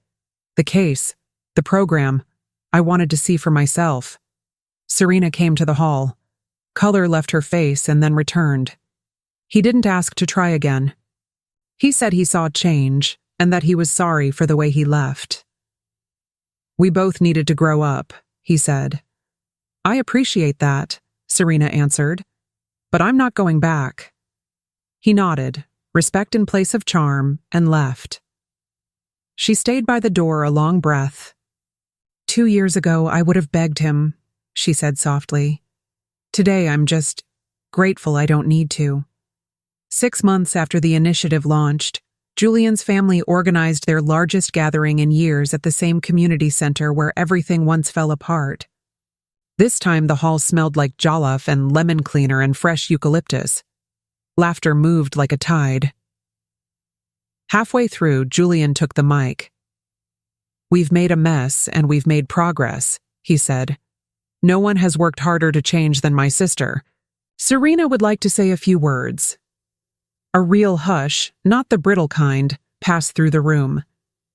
S1: "The case, the program. I wanted to see for myself." Serena came to the hall. Color left her face and then returned. He didn't ask to try again. He said he saw change and that he was sorry for the way he left. "We both needed to grow up," he said. "I appreciate that," Serena answered. "But I'm not going back." He nodded, respect in place of charm, and left. She stayed by the door a long breath. "2 years ago, I would have begged him," she said softly. "Today, I'm just grateful I don't need to." 6 months after the initiative launched, Julian's family organized their largest gathering in years at the same community center where everything once fell apart. This time, the hall smelled like jollof and lemon cleaner and fresh eucalyptus. Laughter moved like a tide. Halfway through, Julian took the mic. "We've made a mess and we've made progress," he said. "No one has worked harder to change than my sister. Serena would like to say a few words." A real hush, not the brittle kind, passed through the room.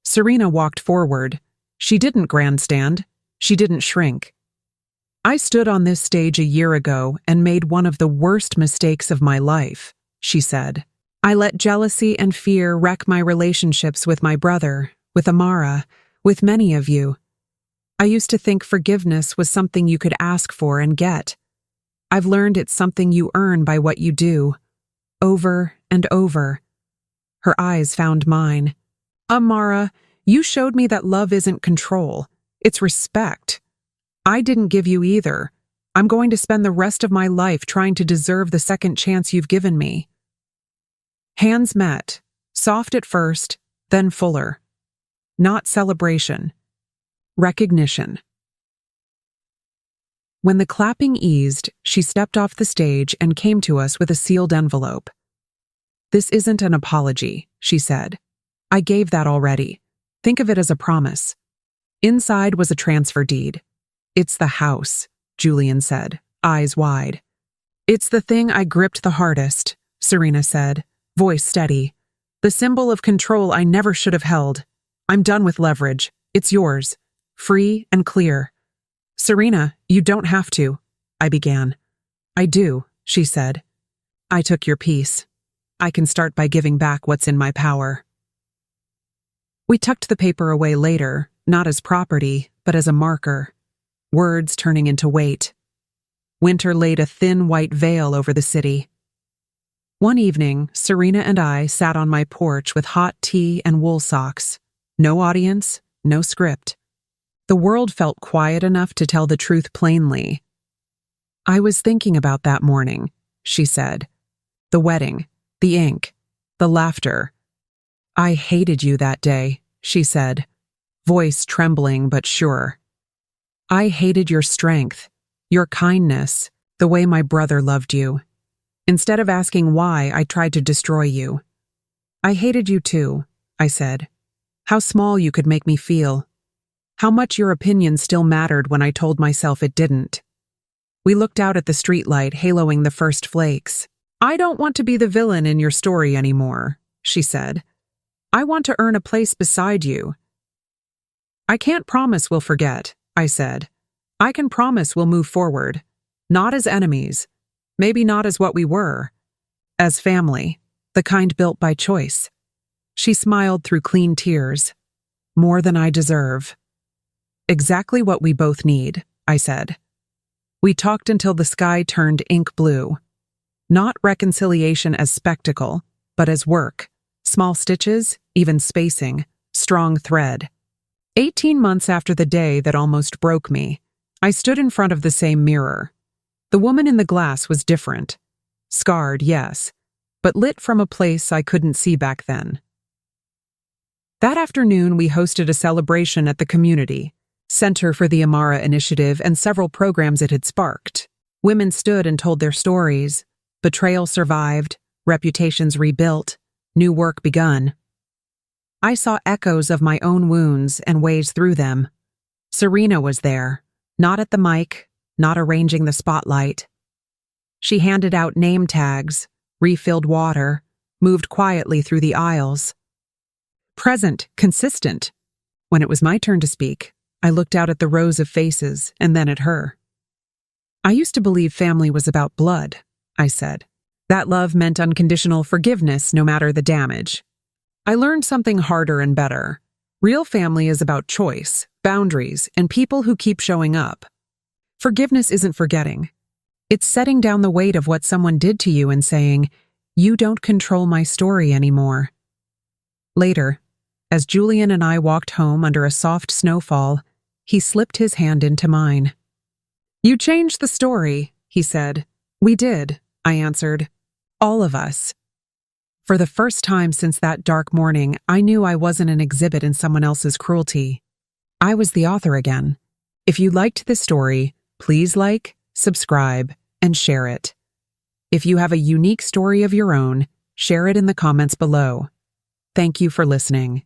S1: Serena walked forward. She didn't grandstand. She didn't shrink. "I stood on this stage a year ago and made one of the worst mistakes of my life," she said. "I let jealousy and fear wreck my relationships with my brother, with Amara, with many of you. I used to think forgiveness was something you could ask for and get. I've learned it's something you earn by what you do, over and over." Her eyes found mine. "Amara, you showed me that love isn't control. It's respect. I didn't give you either. I'm going to spend the rest of my life trying to deserve the second chance you've given me." Hands met, soft at first, then fuller. Not celebration. Recognition. When the clapping eased, she stepped off the stage and came to us with a sealed envelope. "This isn't an apology," she said. "I gave that already. Think of it as a promise." Inside was a transfer deed. "It's the house," Julian said, eyes wide. "It's the thing I gripped the hardest," Serena said, voice steady. "The symbol of control I never should have held. I'm done with leverage. It's yours. Free and clear." "Serena, you don't have to," I began. "I do," she said. "I took your piece. I can start by giving back what's in my power." We tucked the paper away later, not as property, but as a marker. Words turning into weight. Winter laid a thin white veil over the city. One evening, Serena and I sat on my porch with hot tea and wool socks. No audience, no script. The world felt quiet enough to tell the truth plainly. "I was thinking about that morning," she said. "The wedding, the ink, the laughter. I hated you that day," she said, voice trembling but sure. "I hated your strength, your kindness, the way my brother loved you. Instead of asking why, I tried to destroy you. I hated you too," I said. "How small you could make me feel. How much your opinion still mattered when I told myself it didn't." We looked out at the streetlight haloing the first flakes. I don't want to be the villain in your story anymore, she said. I want to earn a place beside you. I can't promise we'll forget, I said. I can promise we'll move forward. Not as enemies. Maybe not as what we were. As family. The kind built by choice. She smiled through clean tears. More than I deserve. Exactly what we both need, I said. We talked until the sky turned ink blue. Not reconciliation as spectacle, but as work. Small stitches, even spacing, strong thread. 18 months after the day that almost broke me, I stood in front of the same mirror. The woman in the glass was different. Scarred, yes, but lit from a place I couldn't see back then. That afternoon, we hosted a celebration at the community center for the Amara Initiative and several programs it had sparked. Women stood and told their stories. Betrayal survived, reputations rebuilt, new work begun. I saw echoes of my own wounds and ways through them. Serena was there, not at the mic, not arranging the spotlight. She handed out name tags, refilled water, moved quietly through the aisles. Present, consistent. When it was my turn to speak, I looked out at the rows of faces and then at her. I used to believe family was about blood, I said. That love meant unconditional forgiveness no matter the damage. I learned something harder and better. Real family is about choice, boundaries, and people who keep showing up. Forgiveness isn't forgetting. It's setting down the weight of what someone did to you and saying, "You don't control my story anymore." Later, as Julian and I walked home under a soft snowfall, he slipped his hand into mine. "You changed the story," he said. "We did," I answered. "All of us." For the first time since that dark morning, I knew I wasn't an exhibit in someone else's cruelty. I was the author again. If you liked this story, please like, subscribe, and share it. If you have a unique story of your own, share it in the comments below. Thank you for listening.